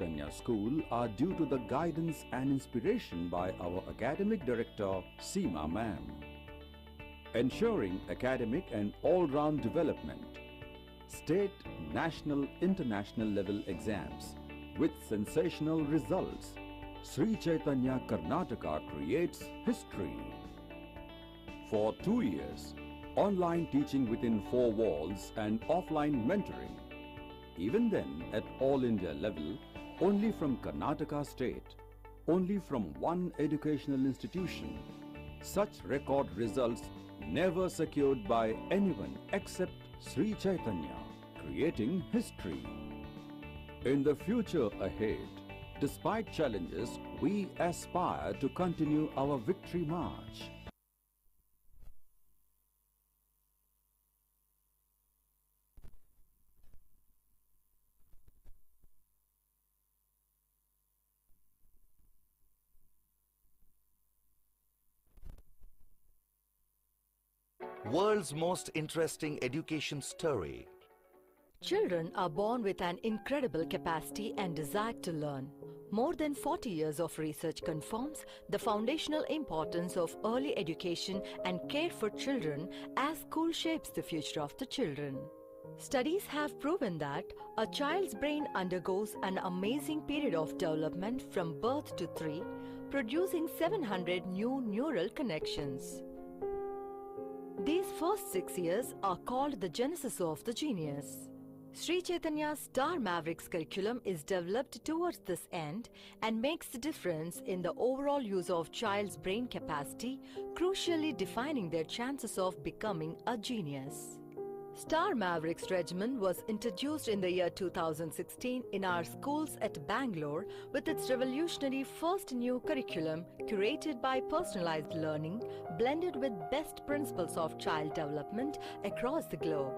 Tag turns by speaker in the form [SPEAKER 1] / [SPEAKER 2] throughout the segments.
[SPEAKER 1] Chaitanya School are due to the guidance and inspiration by our academic director Seema Ma'am. Ensuring academic and all-round development. State, national, international level exams with sensational results. Sri Chaitanya Karnataka creates history. For 2 years, online teaching within 4 walls and offline mentoring. Even then, at all India level, only from Karnataka state, only from one educational institution. Such record results never secured by anyone except Sri Chaitanya, creating history. In the future ahead, despite challenges, we aspire to continue our victory march.
[SPEAKER 2] World's most interesting education story.
[SPEAKER 3] Children are born with an incredible capacity and desire to learn. More than 40 years of research confirms the foundational importance of early education and care for children as school shapes the future of the children. Studies have proven that a child's brain undergoes an amazing period of development from birth to 3, producing 700 new neural connections. These first 6 years are called the genesis of the genius. Sri Chaitanya's Star Mavericks curriculum is developed towards this end and makes the difference in the overall use of child's brain capacity, crucially defining their chances of becoming a genius. Star Mavericks regimen was introduced in the year 2016 in our schools at Bangalore with its revolutionary first new curriculum curated by personalized learning, blended with best principles of child development across the globe.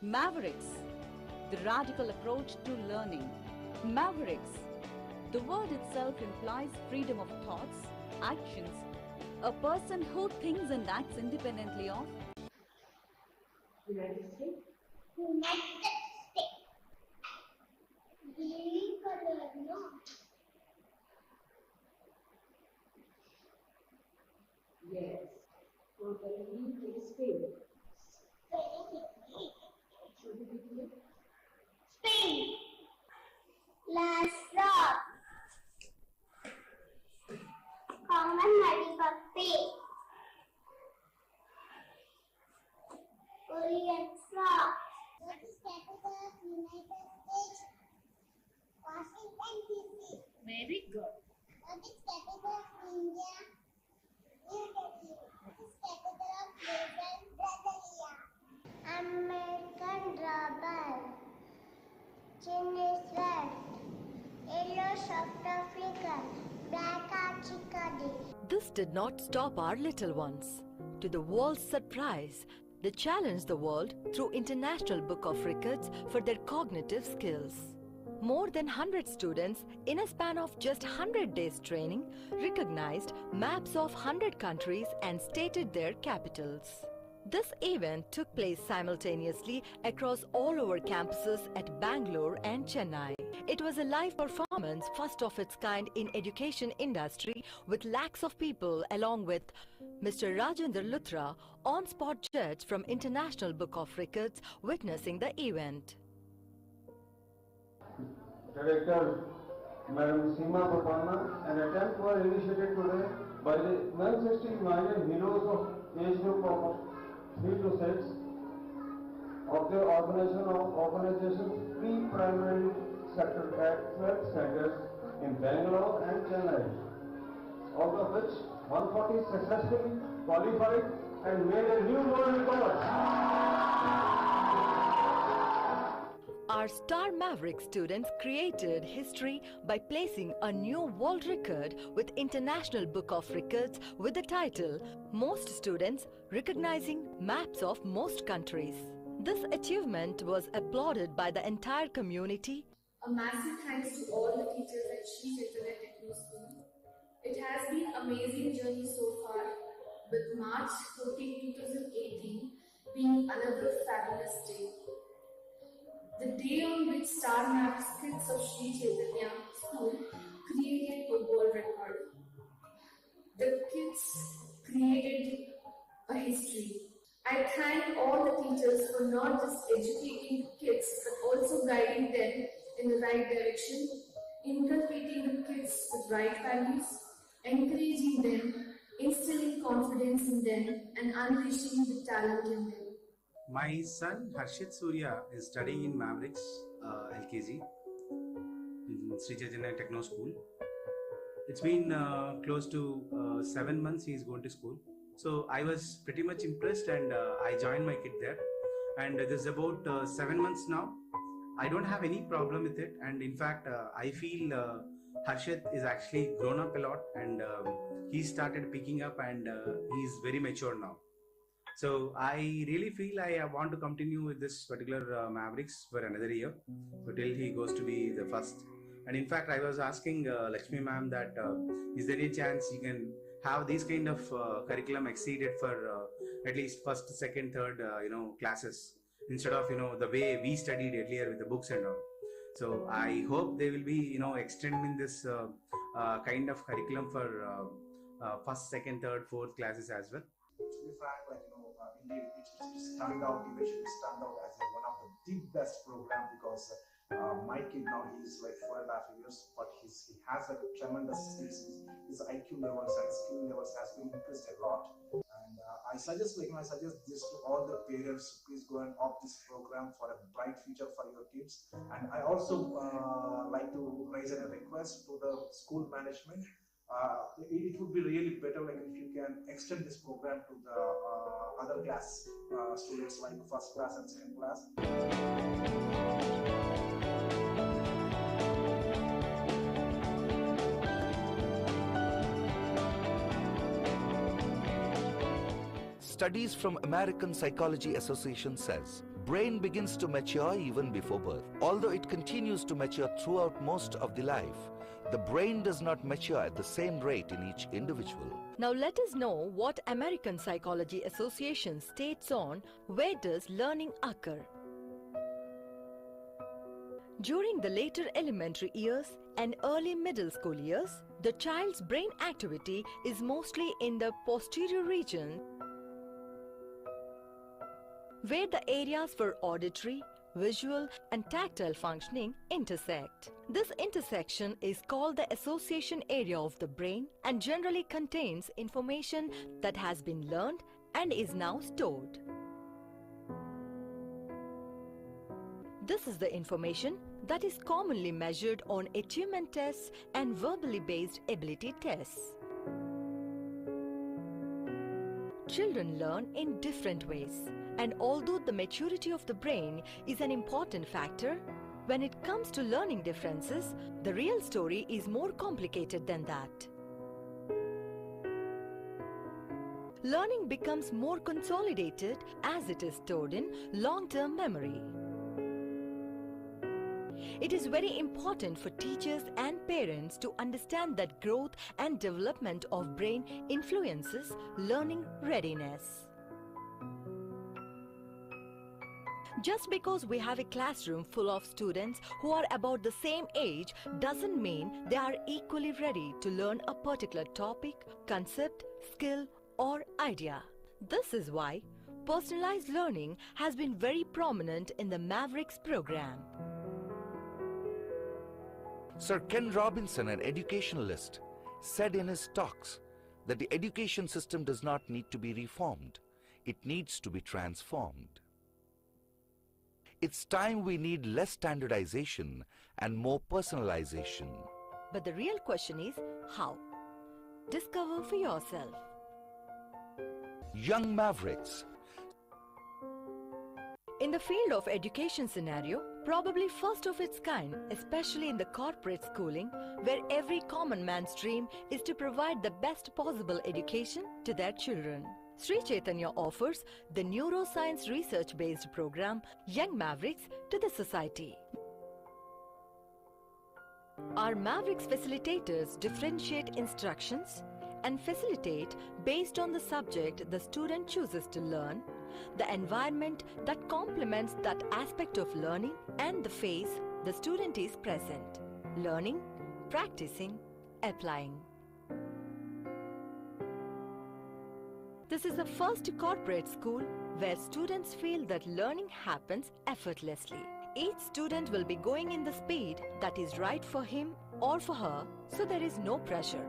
[SPEAKER 4] Mavericks, the radical approach to learning. Mavericks, the word itself implies freedom of thoughts, actions, a person who thinks and acts independently of
[SPEAKER 5] United States.
[SPEAKER 6] Green color, no?
[SPEAKER 5] Yes. So the leaf is Spain. Should we be clear?
[SPEAKER 6] Spain. Last drop. Common Haripuppy. Korean frog. What is capital of United States? Washington DC.
[SPEAKER 5] Very good.
[SPEAKER 6] What is capital of India? New Delhi. What is capital of Brazil? Brasilia. American rubber. Chin is red. Yellow South African. Black Archicady.
[SPEAKER 3] This did not stop our little ones. To the world's surprise, they challenged the world through International Book of Records for their cognitive skills. More than 100 students, in a span of just 100 days training, recognized maps of 100 countries and stated their capitals. This event took place simultaneously across all over campuses at Bangalore and Chennai. It was a live performance, first of its kind in education industry, with lakhs of people along with Mr. Rajendra Luthra, on-spot judge from International Book of Records, witnessing the event.
[SPEAKER 7] Director Madam Seema Bapana, an attempt was initiated today by the 160 million heroes of age group of 3 to 6 of the organization's pre-primary sector at centers in Bangalore and Chennai, out of which 140 successfully qualified and made a new world record.
[SPEAKER 3] Our Star Maverick students created history by placing a new world record with International Book of Records with the title Most Students Recognizing Maps of Most Countries. This achievement was applauded by the entire community.
[SPEAKER 8] A massive thanks to all the teachers at Sri Chaitanya Techno School. It has been an amazing journey so far, with March 14, 2018 being another fabulous day. The day on which Star Maps kids of Sri Chaitanya created a history. I thank all the teachers for not just educating kids but also guiding them in the right direction, inculcating the kids with right values, encouraging them, instilling confidence in them, and unleashing the talent in them.
[SPEAKER 9] My son Harshit Surya is studying in Mavericks LKG in Sri Chaitanya Techno School. It's been close to 7 months he is going to school. So I was pretty much impressed and I joined my kid there. And this is about 7 months now. I don't have any problem with it. And in fact, I feel Harshit is actually grown up a lot and he started picking up and he's very mature now. So I really feel I want to continue with this particular Mavericks for another year, so till he goes to be the first. And in fact, I was asking Lakshmi ma'am that is there any chance you can have these kind of curriculum exceeded for at least first, second, third, classes instead of the way we studied earlier with the books and all. So I hope they will be extending this kind of curriculum for first, second, third, fourth classes as well.
[SPEAKER 10] To be frank, indeed, it turned out, eventually turned out as one of the best program because my kid now, he's like 4.5 years, but he has a tremendous skills. His IQ levels and skill levels has been increased a lot. And I suggest this to all the parents, please go and opt this program for a bright future for your kids. And I also like to raise a request to the school management. It would be really better if you can extend this program to the other class students like first class and second class.
[SPEAKER 2] Studies from American Psychology Association says, brain begins to mature even before birth. Although it continues to mature throughout most of the life, the brain does not mature at the same rate in each individual.
[SPEAKER 3] Now let us know what American Psychology Association states on where does learning occur. During the later elementary years and early middle school years, the child's brain activity is mostly in the posterior region, where the areas for auditory, visual and tactile functioning intersect. This intersection is called the association area of the brain and generally contains information that has been learned and is now stored. This is the information that is commonly measured on achievement tests and verbally based ability tests. Children learn in different ways, and although the maturity of the brain is an important factor, when it comes to learning differences, the real story is more complicated than that. Learning becomes more consolidated as it is stored in long-term memory. It is very important for teachers and parents to understand that growth and development of brain influences learning readiness. Just because we have a classroom full of students who are about the same age doesn't mean they are equally ready to learn a particular topic, concept, skill, or idea. This is why personalized learning has been very prominent in the Mavericks program.
[SPEAKER 2] Sir Ken Robinson, an educationalist, said in his talks that the education system does not need to be reformed. It needs to be transformed. It's time we need less standardization and more personalization.
[SPEAKER 3] But the real question is how? Discover for yourself.
[SPEAKER 2] Young Mavericks.
[SPEAKER 3] In the field of education scenario, probably first of its kind, especially in the corporate schooling, where every common man's dream is to provide the best possible education to their children. Sri Chaitanya offers the neuroscience research-based program Young Mavericks to the society. Our Mavericks facilitators differentiate instructions and facilitate based on the subject the student chooses to learn, the environment that complements that aspect of learning, and the phase the student is present. Learning, practicing, applying. This is the first corporate school where students feel that learning happens effortlessly. Each student will be going in the speed that is right for him or for her, so there is no pressure.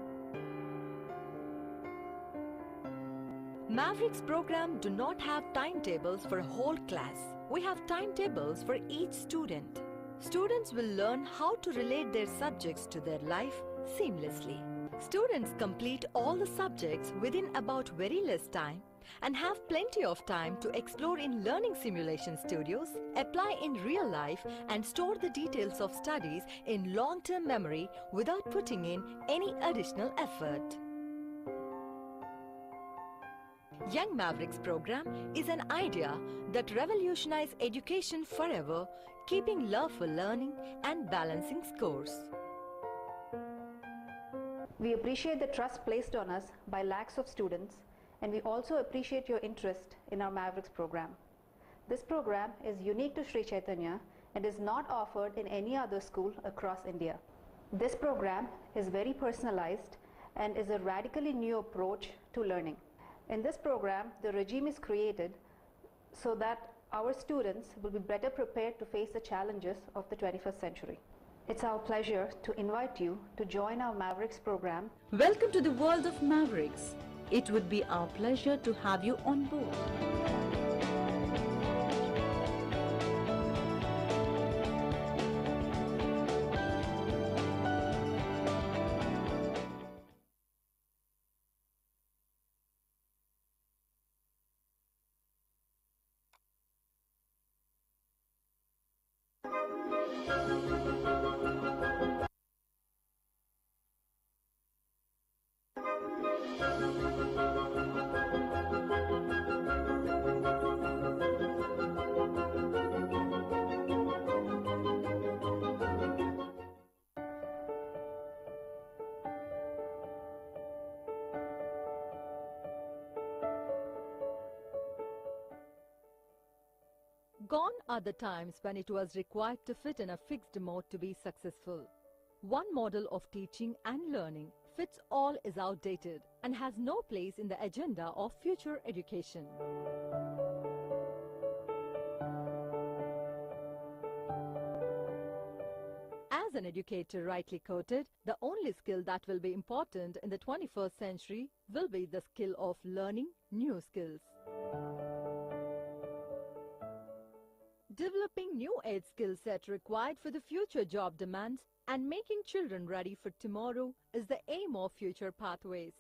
[SPEAKER 3] Mavericks program do not have timetables for a whole class. We have timetables for each student. Students will learn how to relate their subjects to their life seamlessly. Students complete all the subjects within about very less time and have plenty of time to explore in learning simulation studios, apply in real life and store the details of studies in long-term memory without putting in any additional effort. Young Mavericks program is an idea that revolutionizes education forever, keeping love for learning and balancing scores.
[SPEAKER 11] We appreciate the trust placed on us by lakhs of students, and we also appreciate your interest in our Mavericks program. This program is unique to Sri Chaitanya and is not offered in any other school across India. This program is very personalized and is a radically new approach to learning. In this program, the regime is created so that our students will be better prepared to face the challenges of the 21st century. It's our pleasure to invite you to join our Mavericks program.
[SPEAKER 4] Welcome to the world of Mavericks. It would be our pleasure to have you on board.
[SPEAKER 3] Gone are the times when it was required to fit in a fixed mode to be successful. One model of teaching and learning fits all is outdated and has no place in the agenda of future education. As an educator rightly quoted, the only skill that will be important in the 21st century will be the skill of learning new skills. Developing new age skill set required for the future job demands and making children ready for tomorrow is the aim of future pathways.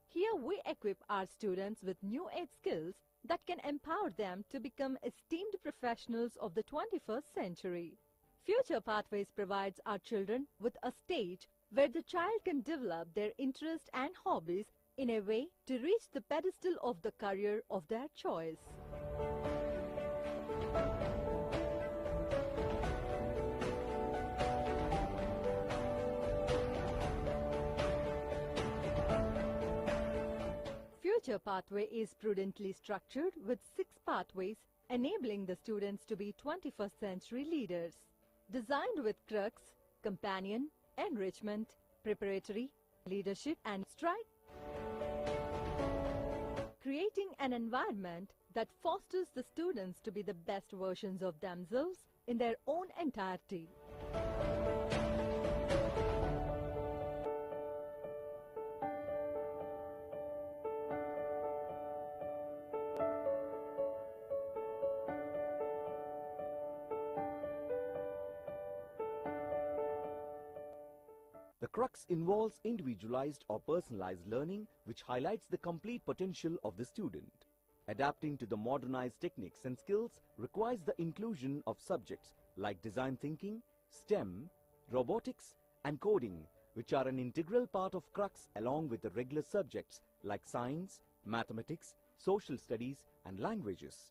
[SPEAKER 3] Here we equip our students with new age skills that can empower them to become esteemed professionals of the 21st century. Future Pathways provides our children with a stage where the child can develop their interests and hobbies in a way to reach the pedestal of the career of their choice. Future Pathway is prudently structured with 6 pathways enabling the students to be 21st century leaders. Designed with crux, companion, enrichment, preparatory, leadership and strike, creating an environment that fosters the students to be the best versions of themselves in their own entirety.
[SPEAKER 12] The crux involves individualized or personalized learning, which highlights the complete potential of the student. Adapting to the modernized techniques and skills requires the inclusion of subjects like design thinking, STEM, robotics, and coding, which are an integral part of crux along with the regular subjects like science, mathematics, social studies, and languages.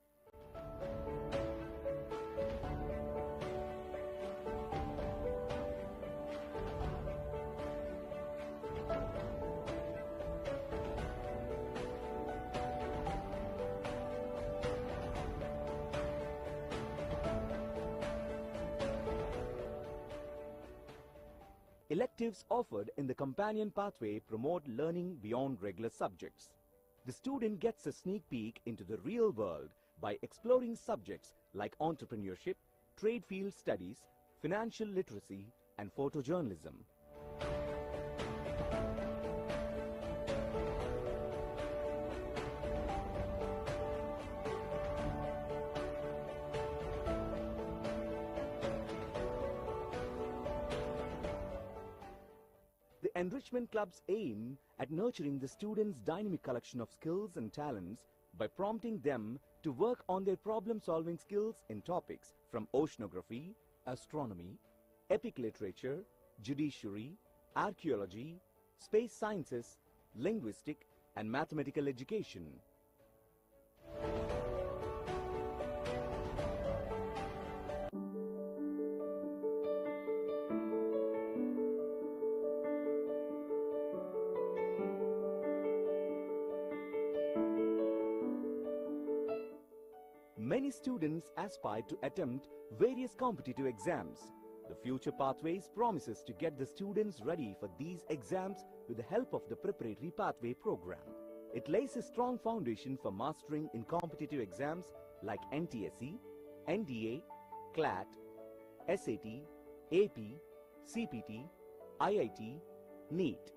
[SPEAKER 12] Electives offered in the companion pathway promote learning beyond regular subjects. The student gets a sneak peek into the real world by exploring subjects like entrepreneurship, trade field studies, financial literacy, and photojournalism. The enrichment clubs aim at nurturing the students' dynamic collection of skills and talents by prompting them to work on their problem-solving skills in topics from oceanography, astronomy, epic literature, judiciary, archaeology, space sciences, linguistic, and mathematical education. Many students aspire to attempt various competitive exams. The Future Pathways promises to get the students ready for these exams with the help of the Preparatory Pathway program. It lays a strong foundation for mastering in competitive exams like NTSE, NDA, CLAT, SAT, AP, CPT, IIT, NEET.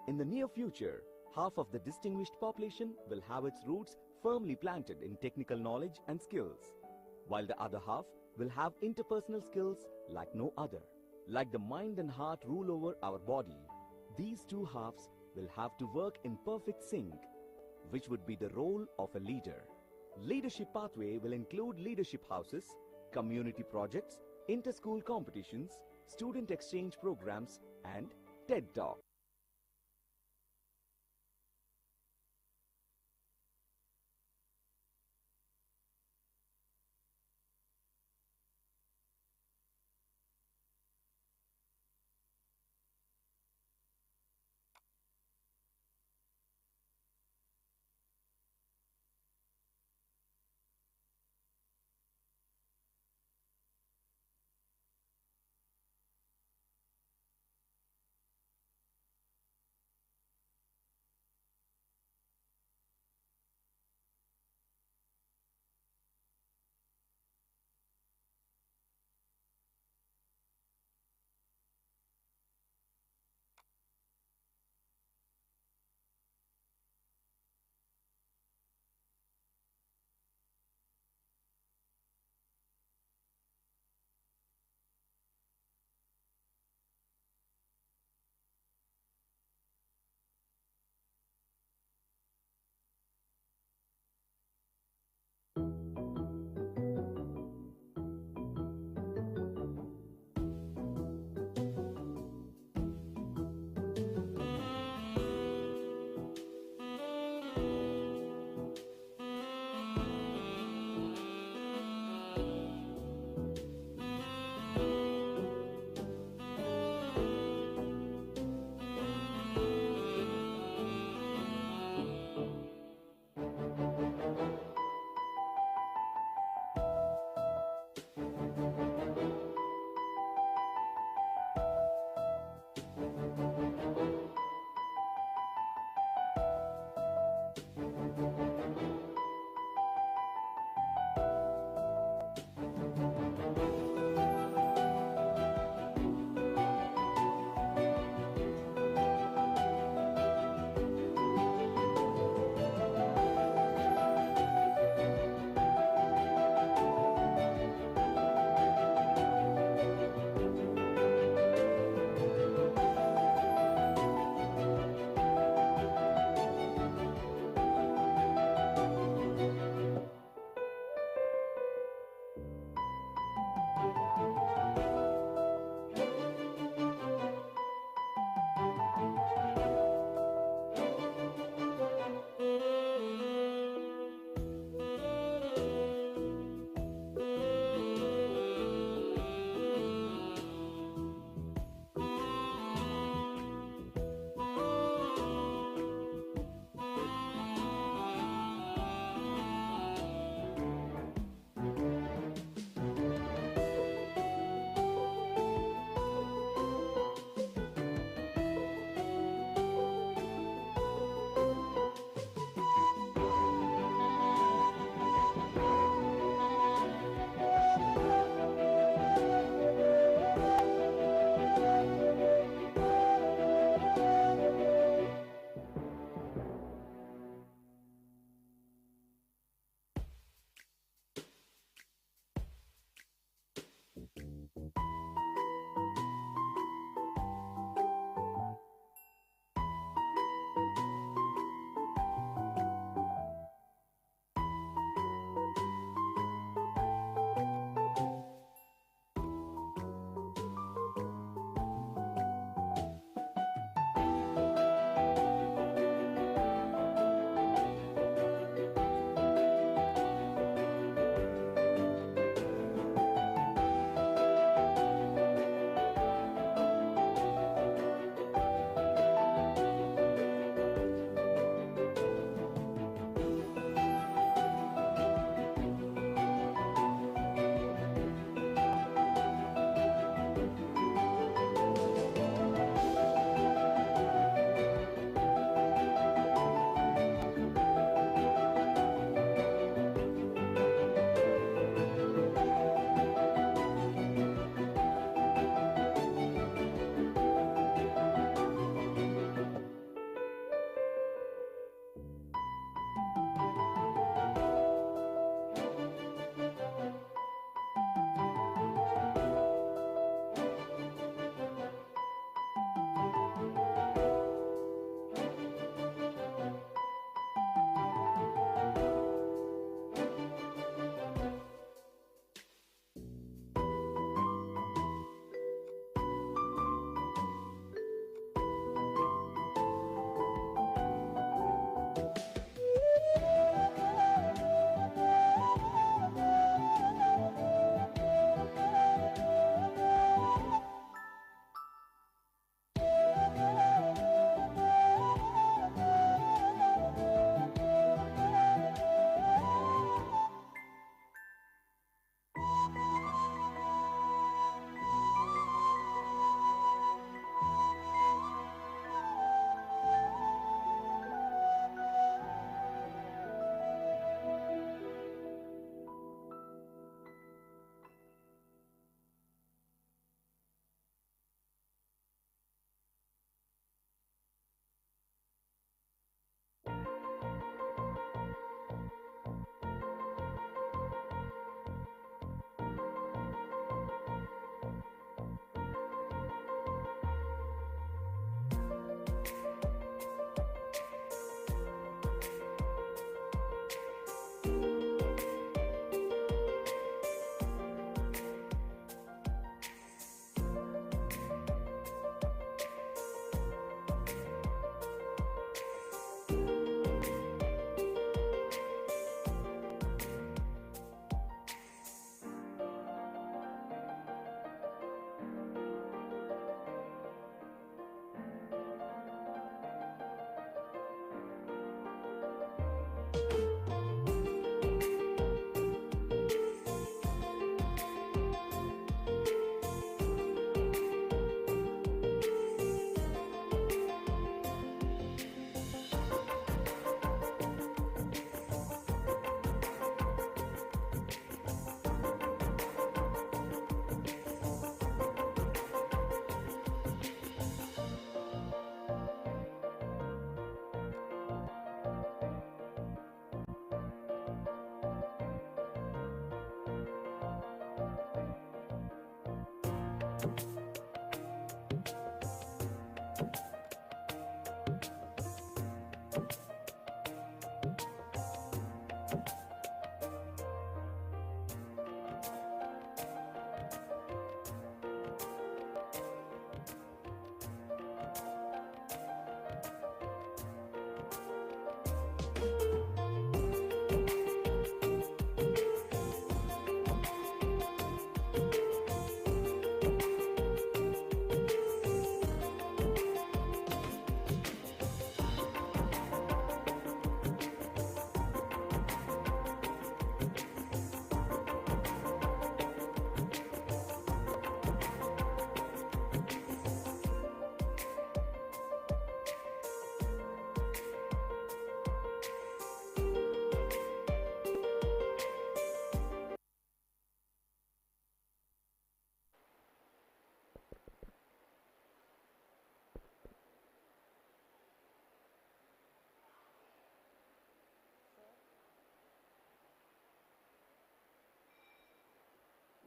[SPEAKER 12] In the near future, half of the distinguished population will have its roots firmly planted in technical knowledge and skills, while the other half will have interpersonal skills like no other. Like the mind and heart rule over our body, these two halves will have to work in perfect sync, which would be the role of a leader. Leadership Pathway will include leadership houses, community projects, inter-school competitions, student exchange programs, and TED Talk.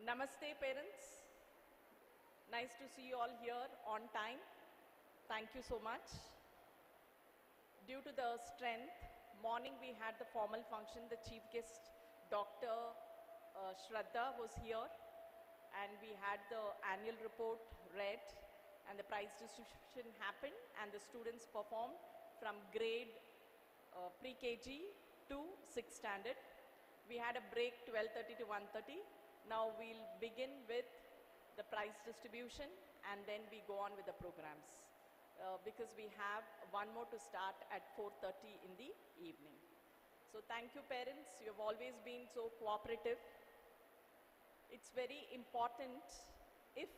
[SPEAKER 13] Namaste parents. Nice to see you all here on time. Thank you so much. Due to the strength, morning we had the formal function. The chief guest, Dr. Shraddha was here, and we had the annual report read, and the prize distribution happened, and the students performed from grade pre-KG to 6th standard. We had a break 12:30 to 1:30. Now we'll begin with the prize distribution, and then we go on with the programs because we have one more to start at 4:30 in the evening. So thank you parents, you have always been so cooperative. It's very important if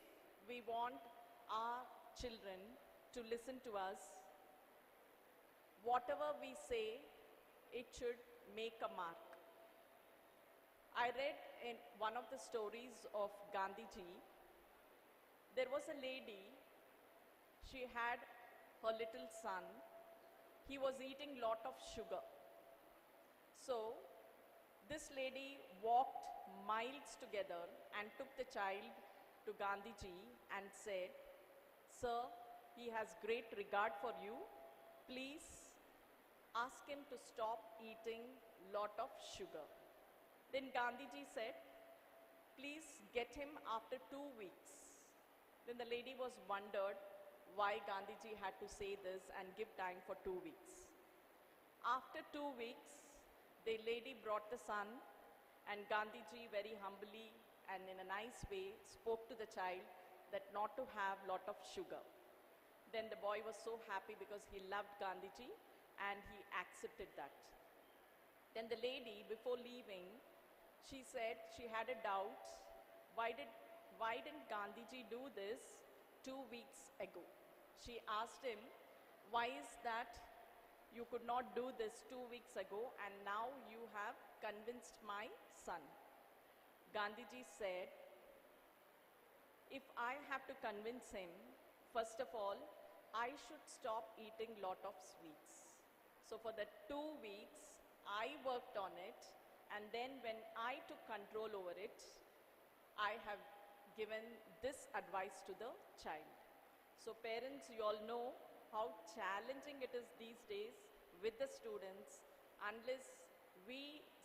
[SPEAKER 13] we want our children to listen to us. Whatever we say, it should make a mark. I read in one of the stories of Gandhiji, there was a lady, she had her little son, he was eating lot of sugar. So this lady walked miles together and took the child to Gandhiji and said, "Sir, he has great regard for you. Please ask him to stop eating lot of sugar." Then Gandhiji said, "Please get him after 2 weeks." Then the lady was wondered why Gandhiji had to say this and give time for 2 weeks. After 2 weeks, the lady brought the son, and Gandhiji very humbly and in a nice way spoke to the child that not to have lot of sugar. Then the boy was so happy because he loved Gandhiji and he accepted that. Then the lady, before leaving, she said she had a doubt, why didn't Gandhiji do this 2 weeks ago? She asked him, why is that you could not do this 2 weeks ago and now you have convinced my son? Gandhiji said, if I have to convince him, first of all, I should stop eating lot of sweets. So for the 2 weeks, I worked on it, and then when I took control over it, I have given this advice to the child. So parents, you all know how challenging it is these days with the students. Unless we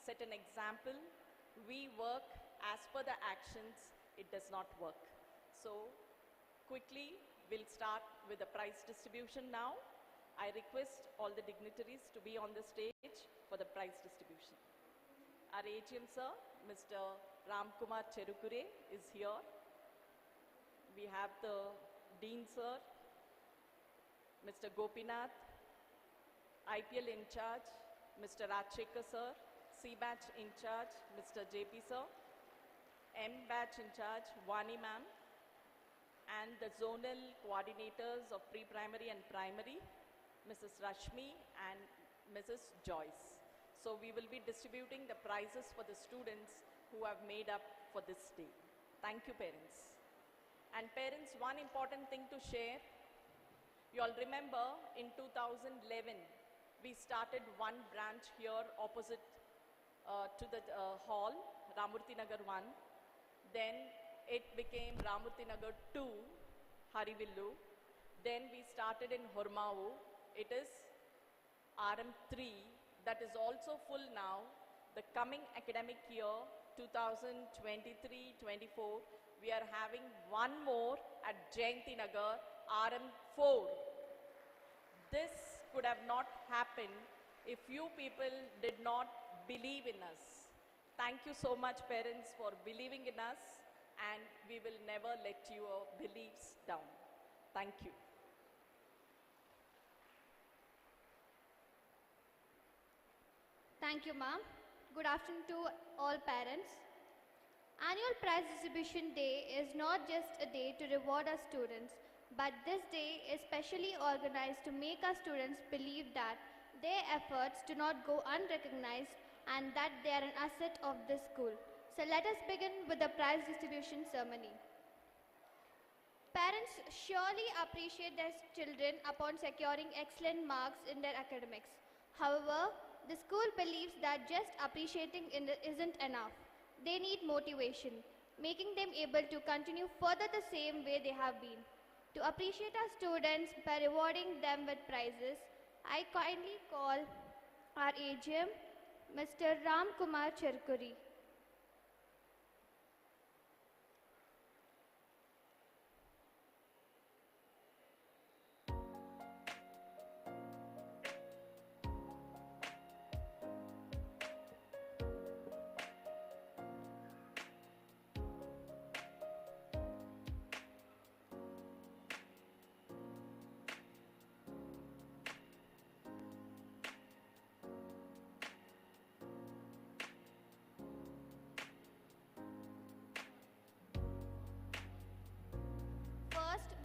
[SPEAKER 13] set an example, we work as per the actions, it does not work. So quickly, we'll start with the prize distribution now. I request all the dignitaries to be on the stage for the prize distribution. Our AGM sir, Mr. Ramkumar Cherukure is here. We have the Dean sir, Mr. Gopinath, IPL in charge, Mr. Rajshekar sir, C batch in charge, Mr. JP sir, M batch in charge, Vani ma'am, and the zonal coordinators of pre-primary and primary, Mrs. Rashmi and Mrs. Joyce. So we will be distributing the prizes for the students who have made up for this day. Thank you parents. And parents, one important thing to share, you all remember in 2011, we started one branch here opposite to the hall, Ramurthy Nagar 1. Then it became Ramurthy Nagar 2, Harivillu. Then we started in Horamavu. It is RM3 that is also full now. The coming academic year 2023-24, we are having one more at Jayanti Nagar, RM4. This could have not happened if you people did not believe in us. Thank you so much, parents, for believing in us, and we will never let your beliefs down. Thank you.
[SPEAKER 14] Thank you, ma'am. Good afternoon to all parents. Annual prize distribution day is not just a day to reward our students, but this day is specially organized to make our students believe that their efforts do not go unrecognized and that they are an asset of this school. So let us begin with the prize distribution ceremony. Parents surely appreciate their children upon securing excellent marks in their academics. However, the school believes that just appreciating isn't enough. They need motivation, making them able to continue further the same way they have been. To appreciate our students by rewarding them with prizes, I kindly call our AGM, Mr. Ram Kumar Cherkuri.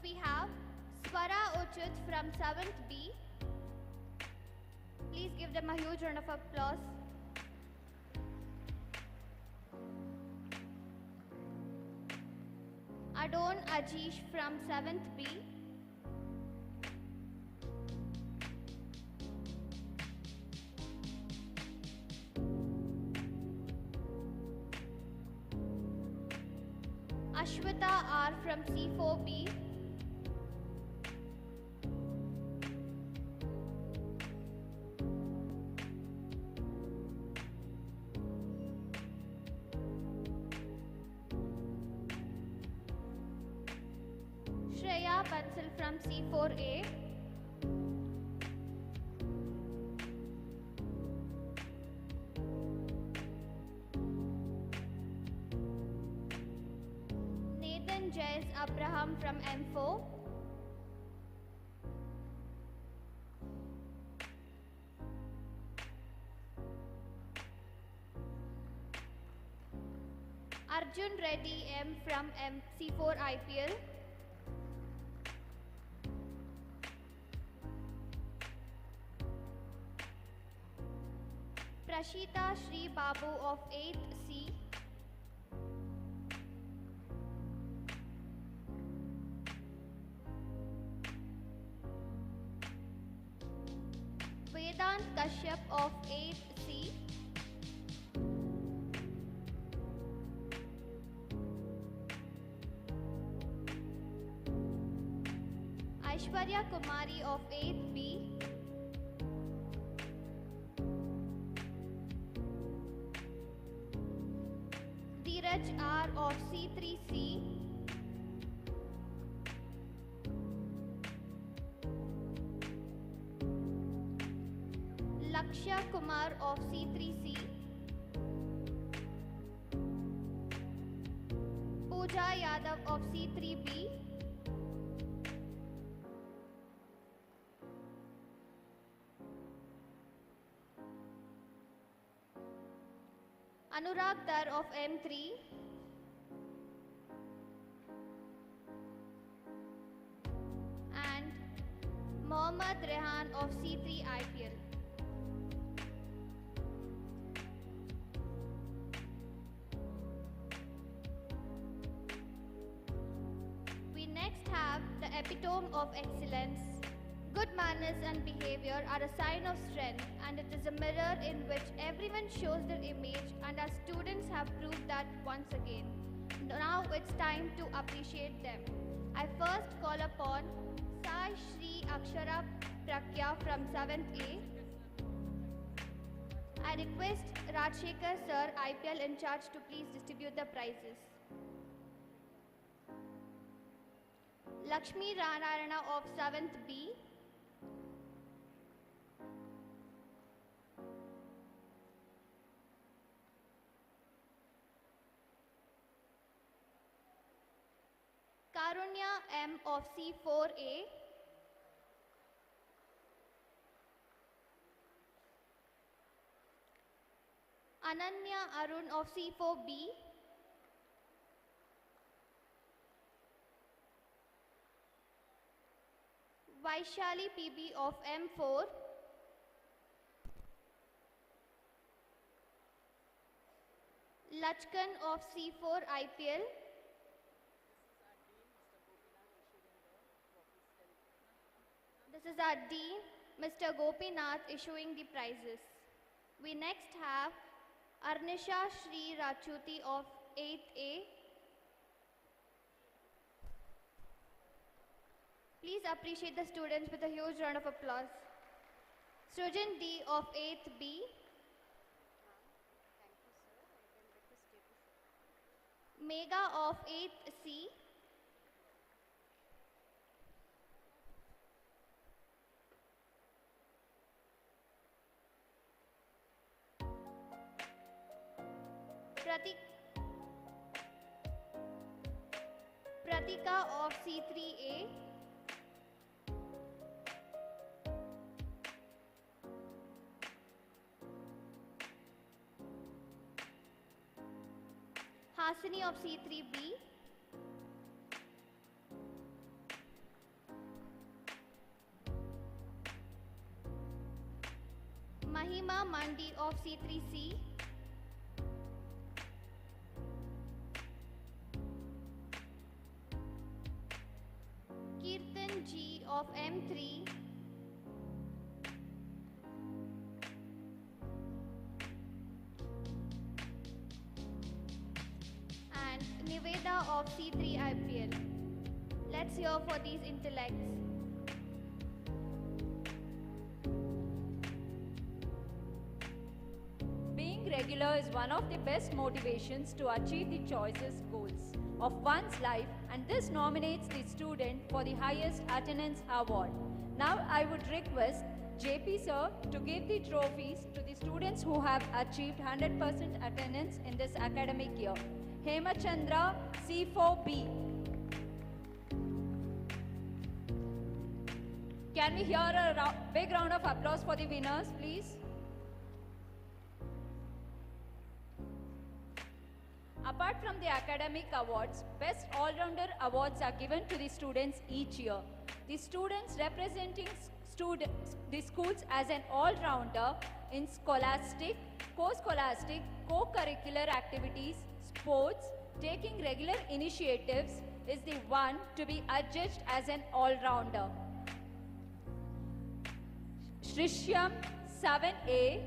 [SPEAKER 14] We have Swara Uchit from 7th B. Please give them a huge round of applause. Adon Ajish from 7th B. Ashwita R from C4B. Shreya Bansal from C4A. Nathan Jais Abraham from M4. Arjun Reddy M from C4 IPL. Prashita Shri Babu of 8th C. Vedant Kashyap of 8th C. Aishwarya Kumari of 8th B. Dheeraj R of C3C. Lakshya Kumar of C3C. Pooja Yadav of C3B. Anurag Dar of M3. And Mohammad Rehan of C3 IPL. We next have the epitome of excellence. Good manners and behavior are a sign of strength, and it is a mirror in which everyone shows their image, and our students have proved that once again. Now it's time to appreciate them. I first call upon Sai Shri Akshara Prakya from 7th A. I request Rajshekar sir, IPL in charge, to please distribute the prizes. Lakshmi Narayana of 7th B. Karunya M of C4A. Ananya Arun of C4B. Vaishali PB of M4. Lachkan of C4 IPL. This is our Dean, Mr. Gopinath, issuing the prizes. We next have Arnisha Shri Rachuti of 8th A. Please appreciate the students with a huge round of applause. Srujan D of 8th B. Mega of 8th C. Pratika of C3A. Hasini of C3B. Mahima Mandi of C3C. Kirtan G of M3. And Niveda of C3 IPL. Let's hear for these intellects.
[SPEAKER 15] Being regular is one of the best motivations to achieve the choices goals of one's life, and this nominates the student for the highest attendance award. Now I would request JP sir to give the trophies to the students who have achieved 100% attendance in this academic year. Hemachandra C4B. Can we hear a big round of applause for the winners, please? Apart from the academic awards, Best All-Rounder awards are given to the students each year. The students representing the schools as an all-rounder in scholastic, co-scholastic, co-curricular activities, sports, taking regular initiatives is the one to be adjudged as an all-rounder. Shrishyam 7A,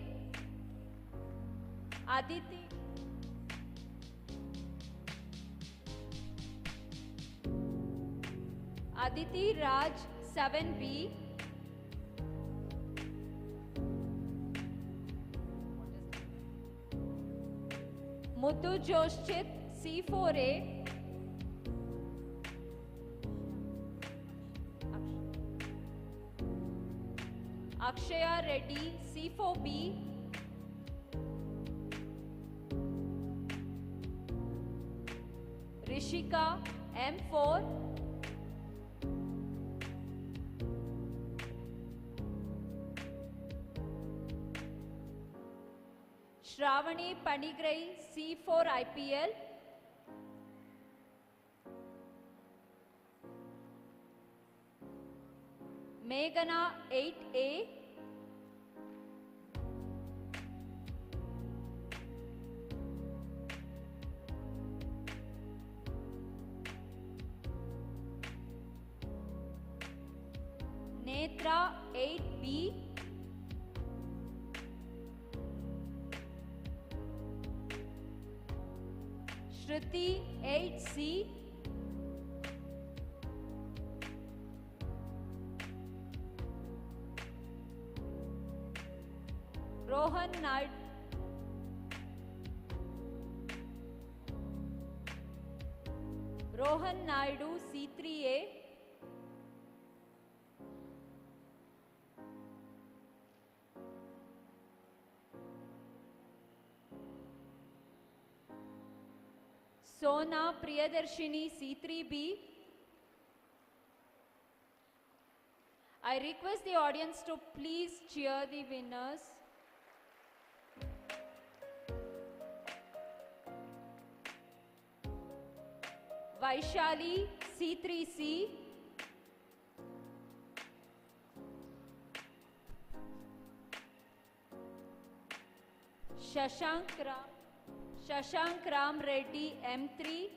[SPEAKER 15] Aditi Raj 7B, Muthu Joshchit C4A, Akshaya Reddy C4B, Rishika M4, Shravani Panigrai C4 IPL, Meghana 8A, Netra 8B, Shruti 8C, Rohan Naidu, C3A, Sona Priyadarshini C3B. I request the audience to please cheer the winners. Vaishali C3C, Shashank Ram Reddy M3,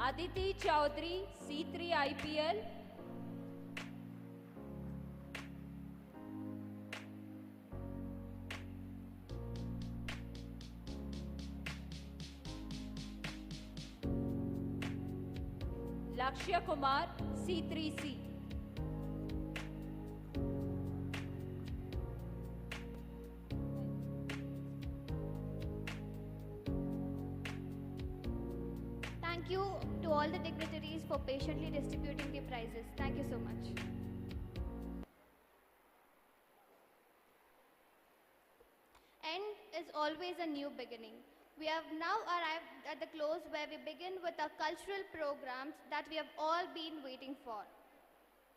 [SPEAKER 15] Aditi Chaudhary C3 IPL, Lakshya Kumar C3C.
[SPEAKER 14] Thank you to all the dignitaries for patiently distributing the prizes. Thank you so much. End is always a new beginning. We have now arrived at the close where we begin with our cultural programs that we have all been waiting for.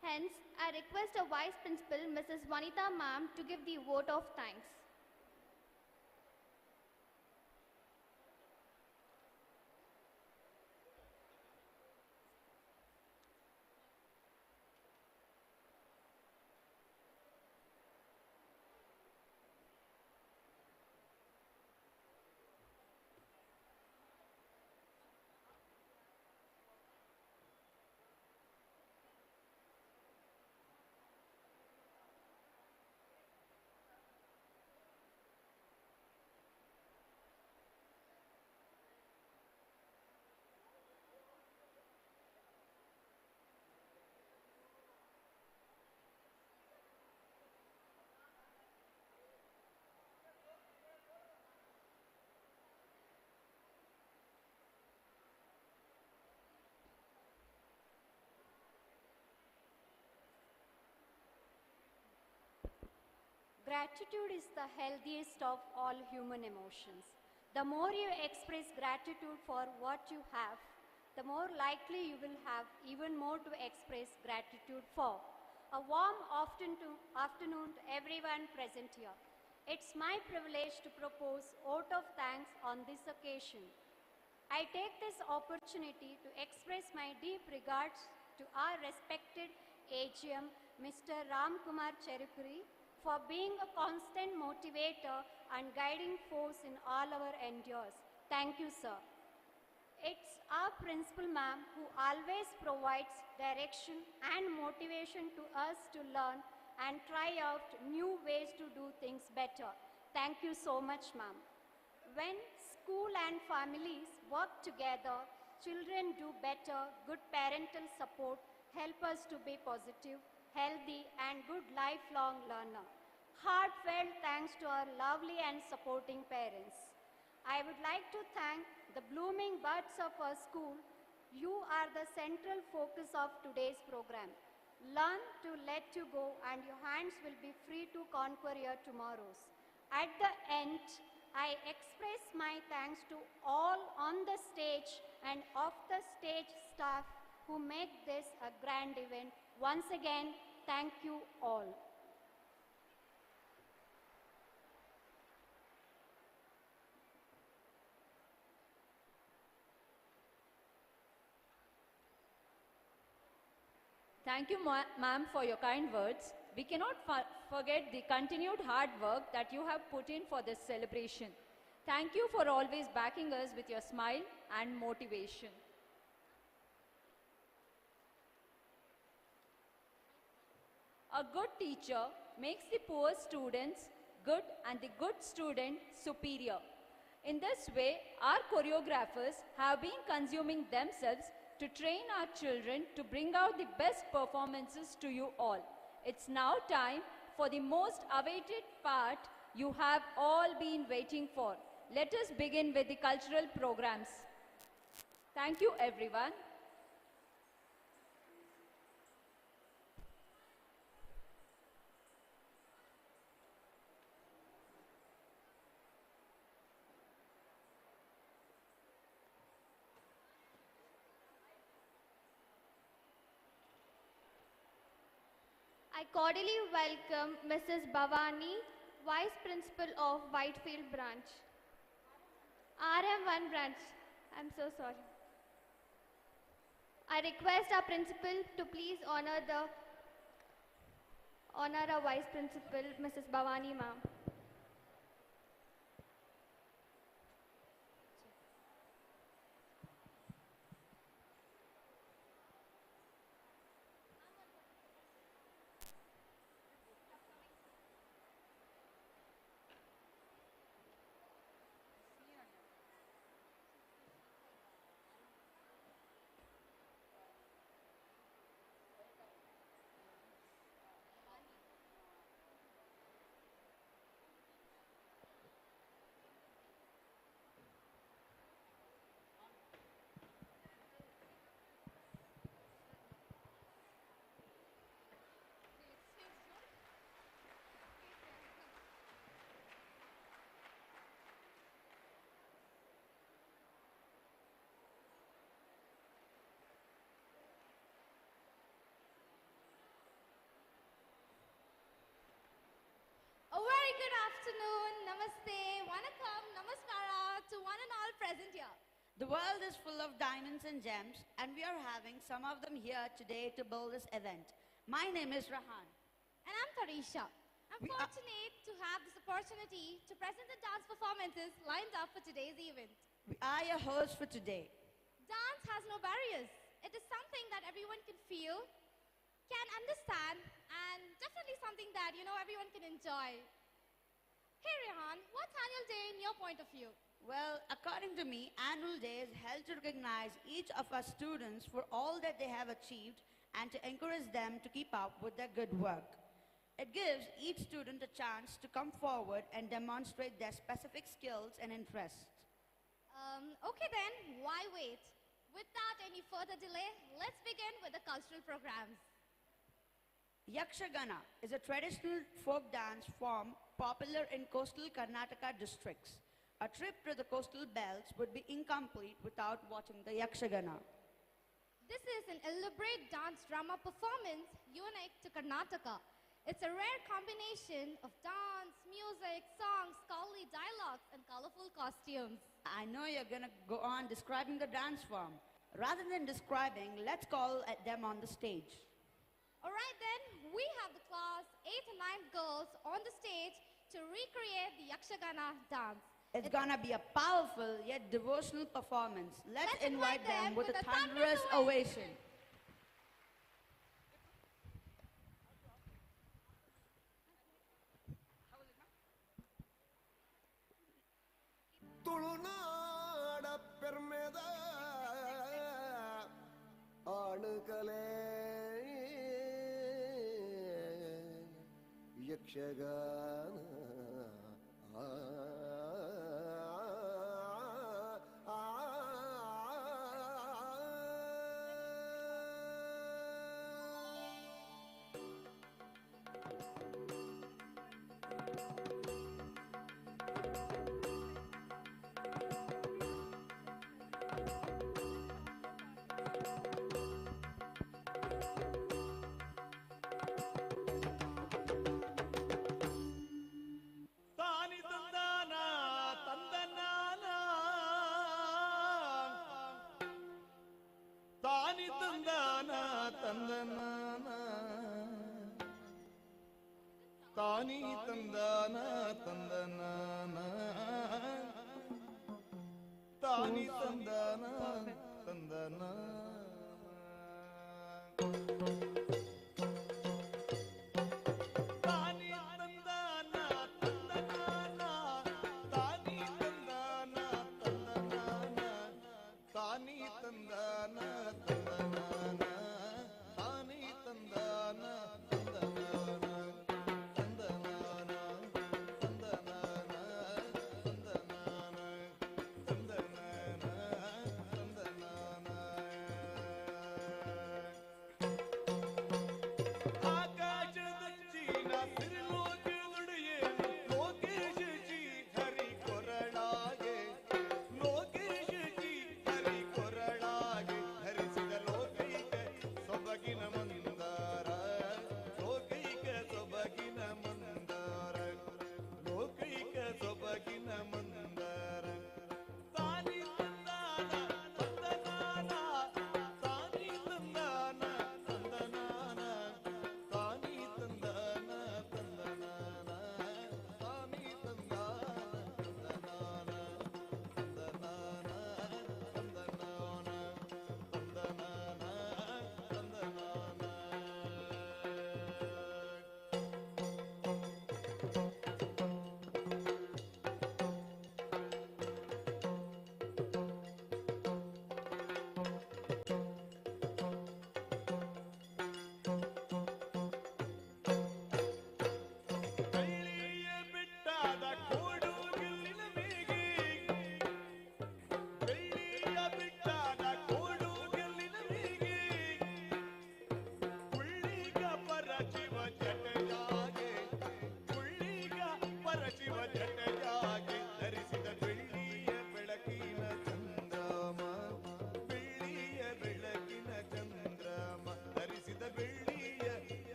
[SPEAKER 14] Hence, I request our Vice Principal, Mrs. Vanita Ma'am, to give the vote of thanks.
[SPEAKER 16] Gratitude is the healthiest of all human emotions. The more you express gratitude for what you have, the more likely you will have even more to express gratitude for. A warm afternoon to everyone present here. It's my privilege to propose vote of thanks on this occasion. I take this opportunity to express my deep regards to our respected AGM, Mr. Ram Kumar Cherukuri, for being a constant motivator and guiding force in all our endeavors. Thank you, sir. It's our principal ma'am who always provides direction and motivation to us to learn and try out new ways to do things better. Thank you so much, ma'am. When school and families work together, children do better. Good parental support help us to be positive, healthy, and good lifelong learner. Heartfelt thanks to our lovely and supporting parents. I would like to thank the blooming buds of our school. You are the central focus of today's program. Learn to let you go and your hands will be free to conquer your tomorrows. At the end, I express my thanks to all on the stage and off the stage staff who make this a grand event. Once again, thank you all.
[SPEAKER 15] Thank you, ma'am, for your kind words. We cannot forget the continued hard work that you have put in for this celebration. Thank you for always backing us with your smile and motivation. A good teacher makes the poor students good and the good student superior. In this way, our choreographers have been consuming themselves to train our children to bring out the best performances to you all. It's now time for the most awaited part you have all been waiting for. Let us begin with the cultural programs. Thank you, everyone.
[SPEAKER 14] I cordially welcome Mrs. Bhavani, Vice Principal of Whitefield Branch. RM1 branch. I'm so sorry. I request our principal to please honor our Vice Principal, Mrs. Bhavani ma'am.
[SPEAKER 17] A very good afternoon, namaste, vanakkam, namaskara to one and all present here.
[SPEAKER 18] The world is full of diamonds and gems, and we are having some of them here today to build this event. My name is Rahan.
[SPEAKER 17] And I'm Tarisha. I'm fortunate to have this opportunity to present the dance performances lined up for today's event.
[SPEAKER 18] We are your hosts for today.
[SPEAKER 17] Dance has no barriers. It is something that everyone can feel, can understand, and definitely something that, everyone can enjoy. Hey Rehan, what's Annual Day in your point of view?
[SPEAKER 18] Well, according to me, Annual Day is held to recognize each of our students for all that they have achieved and to encourage them to keep up with their good work. It gives each student a chance to come forward and demonstrate their specific skills and interests.
[SPEAKER 17] Okay then, why wait? Without any further delay, let's begin with the cultural programs.
[SPEAKER 18] Yakshagana is a traditional folk dance form popular in coastal Karnataka districts. A trip to the coastal belts would be incomplete without watching the Yakshagana.
[SPEAKER 17] This is an elaborate dance drama performance unique to Karnataka. It's a rare combination of dance, music, songs, scholarly dialogues, and colorful costumes.
[SPEAKER 18] I know you're going to go on describing the dance form. Rather than describing, let's call at them on the stage.
[SPEAKER 17] Alright then, we have the class 8 and 9 girls on the stage to recreate the Yakshagana dance.
[SPEAKER 18] It's gonna be a powerful yet devotional performance. Let's invite them with a thunderous ovation.
[SPEAKER 19] ತುಳುನಾಡ ಪೆರ್ಮೆದ ಆಳುಕಲೆ ಯಕ್ಷಗಾನ ತಾನಿ ತಂದಾನ ತಂದನಾನ ತಾನಿ ತಂದಾನ ತಂದನ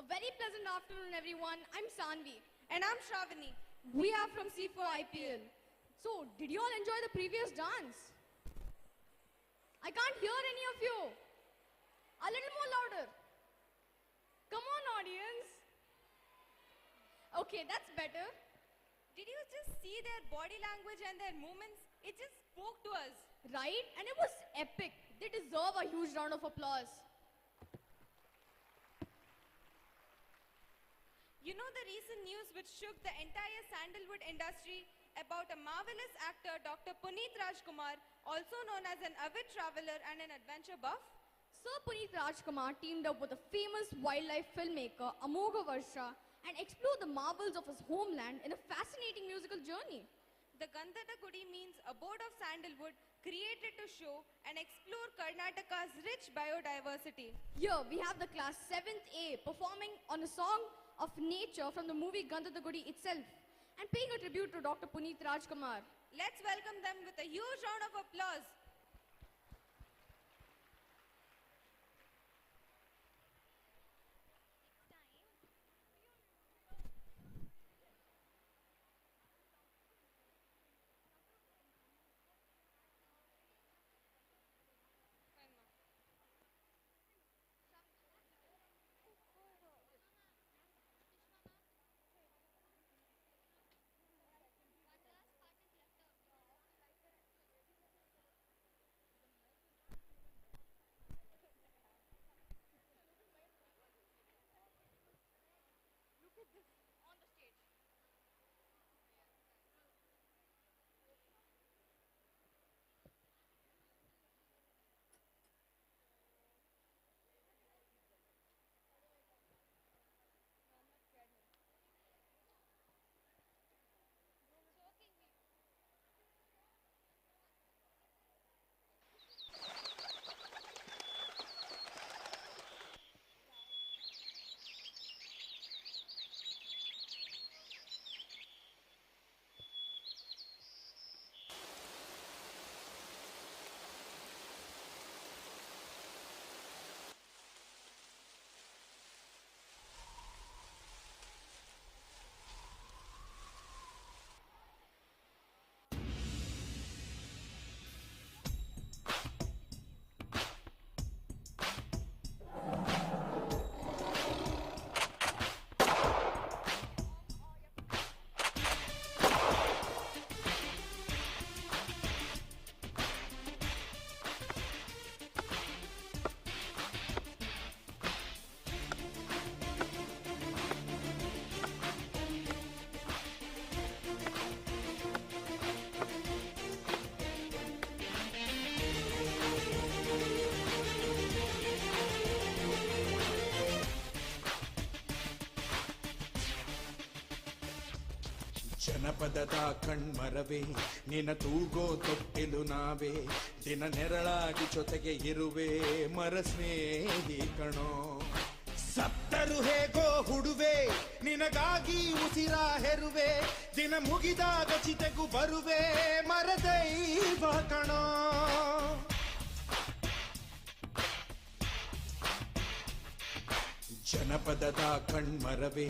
[SPEAKER 20] very pleasant afternoon, everyone. I'm Sanvi. And I'm Shravani. We are from C4IPL. So, did you all enjoy the previous dance? I can't hear any of you. A little more louder. Come on, audience. Okay, that's better.
[SPEAKER 21] Did you just see their body language and their movements? It just spoke to us.
[SPEAKER 20] Right? And it was epic. They deserve a huge round of applause.
[SPEAKER 21] You know the recent news which shook the entire sandalwood industry about a marvelous actor, Dr. Puneet Rajkumar, also known as an avid traveler and an adventure buff?
[SPEAKER 20] Sir Puneet Rajkumar teamed up with a famous wildlife filmmaker, Amogha Varsha, and explored the marvels of his homeland in a fascinating musical journey.
[SPEAKER 21] The Gandhada Gudi means abode of sandalwood created to show and explore Karnataka's rich biodiversity.
[SPEAKER 20] Here we have the class 7th A performing on a song of nature from the movie Gandhada Gudi itself and paying a tribute to Dr. Puneet Rajkumar.
[SPEAKER 21] Let's welcome them with a huge round of applause.
[SPEAKER 22] ಜನಪದದ ಕಣ್ಮರವೇ ನಿನ ತೂಗೋ ತೊಟ್ಟಿಲು ನಾವೇ ದಿನ ನೆರಳಾಗಿ ಜೊತೆಗೆ ಇರುವೆ ಮರ ಸ್ನೇಹಿ ಕಣೋ ಸತ್ತರು ಹೇಗೋ ಹುಡುವೆ ನಿನಗಾಗಿ ಉಸಿರ ಹೆರುವೆ ದಿನ ಮುಗಿದಾಗ ಚಿತೆಗೂ ಬರುವೆ ಮರ ದೈವ ಕಣೋ ಜನಪದದ ಕಣ್ಮರವೇ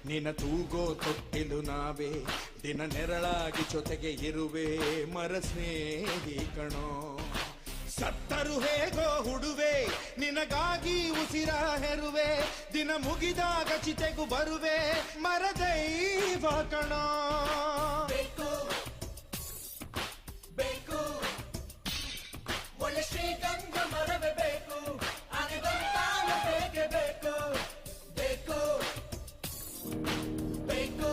[SPEAKER 22] ನಿನ ತೂಗೋ ತೊಟ್ಟಿಲು ನಾವೇ ದಿನ ನೆರಳಾಗಿ ಜೊತೆಗೆ ಇರುವೆ ಮರ ಸ್ನೇಹಿ ಕಣೋ ಸತ್ತರು ಹೇಗೋ ಹುಡುವೆ ನಿನಗಾಗಿ ಉಸಿರ ಹೆರುವೆ ದಿನ ಮುಗಿದಾಗ ಚಿತೆಗೂ ಬರುವೆ ಮರ ದೈವ ಕಣೋ ಬೇಕು ಬೇಕು ಒಳ್ಳೆ ಶ್ರೀಗಂಧ ಮರವೇ ಬೇಕು ಅನಿಗಂತಾಲ ಬೇಕೇ ಬೇಕು ಬೇಕು ಬೇಕು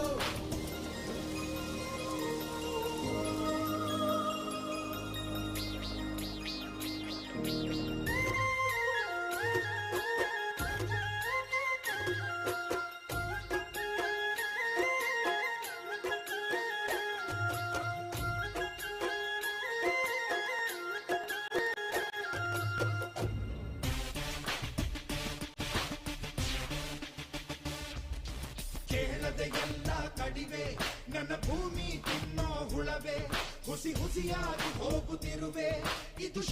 [SPEAKER 22] ಕೇಳದೆ ಎಲ್ಲ ಕಡಿವೆ ನನ್ನ ಭೂಮಿ ತಿನ್ನೋ ಹುಳವೆ ಹುಸಿ ಹುಸಿಯಾಗಿ ಹೋಗುತ್ತಿರುವೆ ಇದು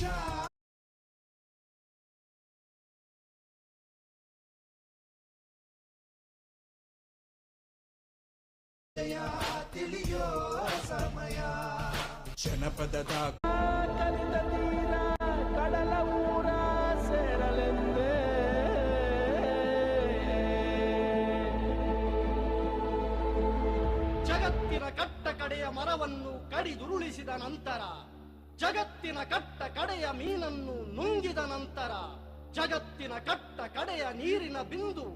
[SPEAKER 22] ವಿಷಯ ತಿಳಿಯೋ ಸಮಯ ಜನಪದದ
[SPEAKER 19] ಕಲಿತ ತೀರ ಕಡಲ ಊರ ಸೇರಲೆಂದೇ
[SPEAKER 1] ಜಗತ್ತಿನ ಕಟ್ಟ ಕಡೆಯ ಮರವನ್ನು ಕಡಿದುರುಳಿಸಿದ ನಂತರ, ಜಗತ್ತಿನ ಕಟ್ಟ ಕಡೆಯ ಮೀನನ್ನು ನುಂಗಿದ ನಂತರ, ಜಗತ್ತಿನ ಕಟ್ಟ ಕಡೆಯ ನೀರಿನ ಬಿಂದು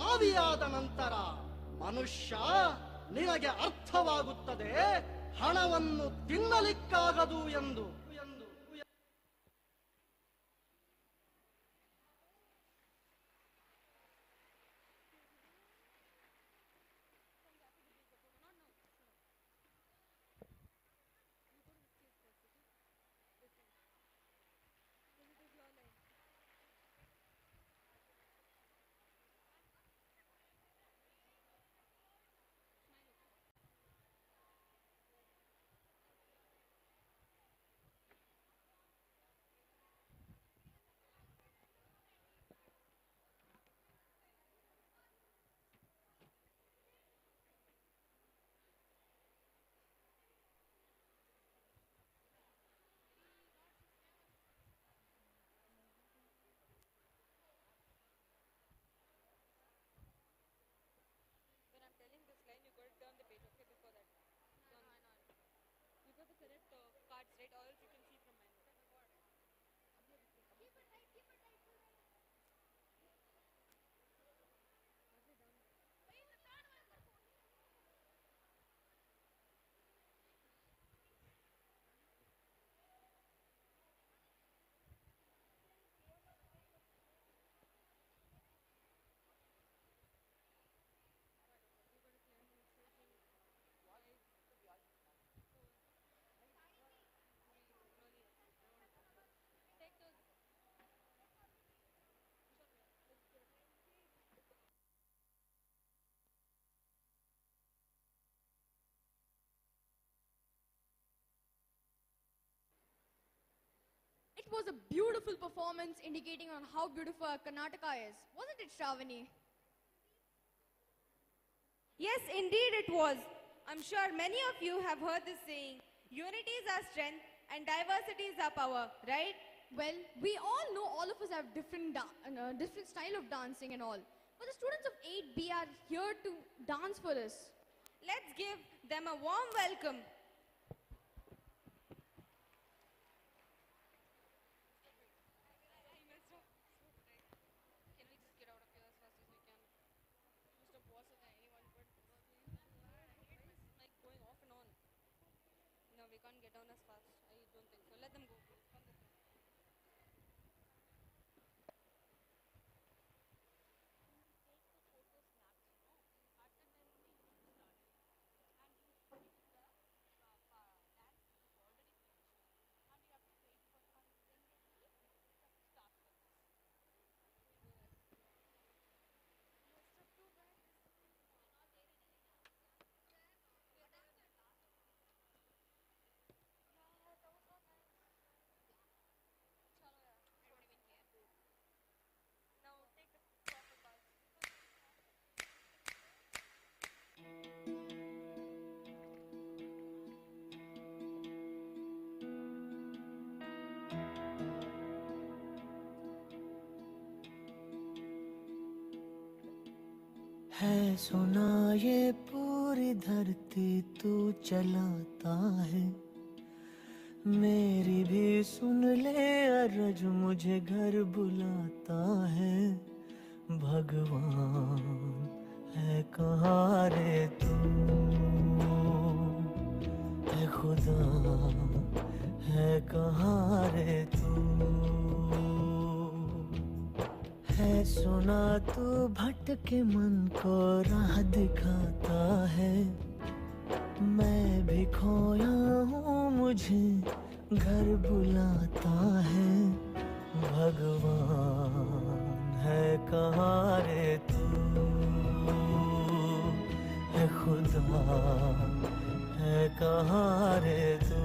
[SPEAKER 1] ಆವಿಯಾದ ನಂತರ ಮನುಷ್ಯ ನಿನಗೆ ಅರ್ಥವಾಗುತ್ತದೆ ಹಣವನ್ನು ತಿನ್ನಲಿಕ್ಕಾಗದು ಎಂದು.
[SPEAKER 17] It was a beautiful performance indicating on how beautiful Karnataka is. Wasn't it, Shravani?
[SPEAKER 21] Yes, indeed it was. I'm sure many of you have heard this saying, unity is our strength and diversity is our power, right?
[SPEAKER 17] Well, we all know all of us have different style of dancing and all. But the students of 8B are here to dance for us.
[SPEAKER 21] Let's give them a warm welcome. We can't get down as fast. I don't think so. Let them go. Come this way.
[SPEAKER 5] है सुना ये पूरी धरती तू चलाता है, मेरी भी सुन ले अरज मुझे घर बुलाता है। भगवान है कहाँ रे तू, है खुदा है कहाँ रे तू। है सुना तू भटके मन को राह दिखाता है, मैं भी खोया हूँ मुझे घर बुलाता है। भगवान है कहाँ रे तू, है खुदा है कहाँ रे तू।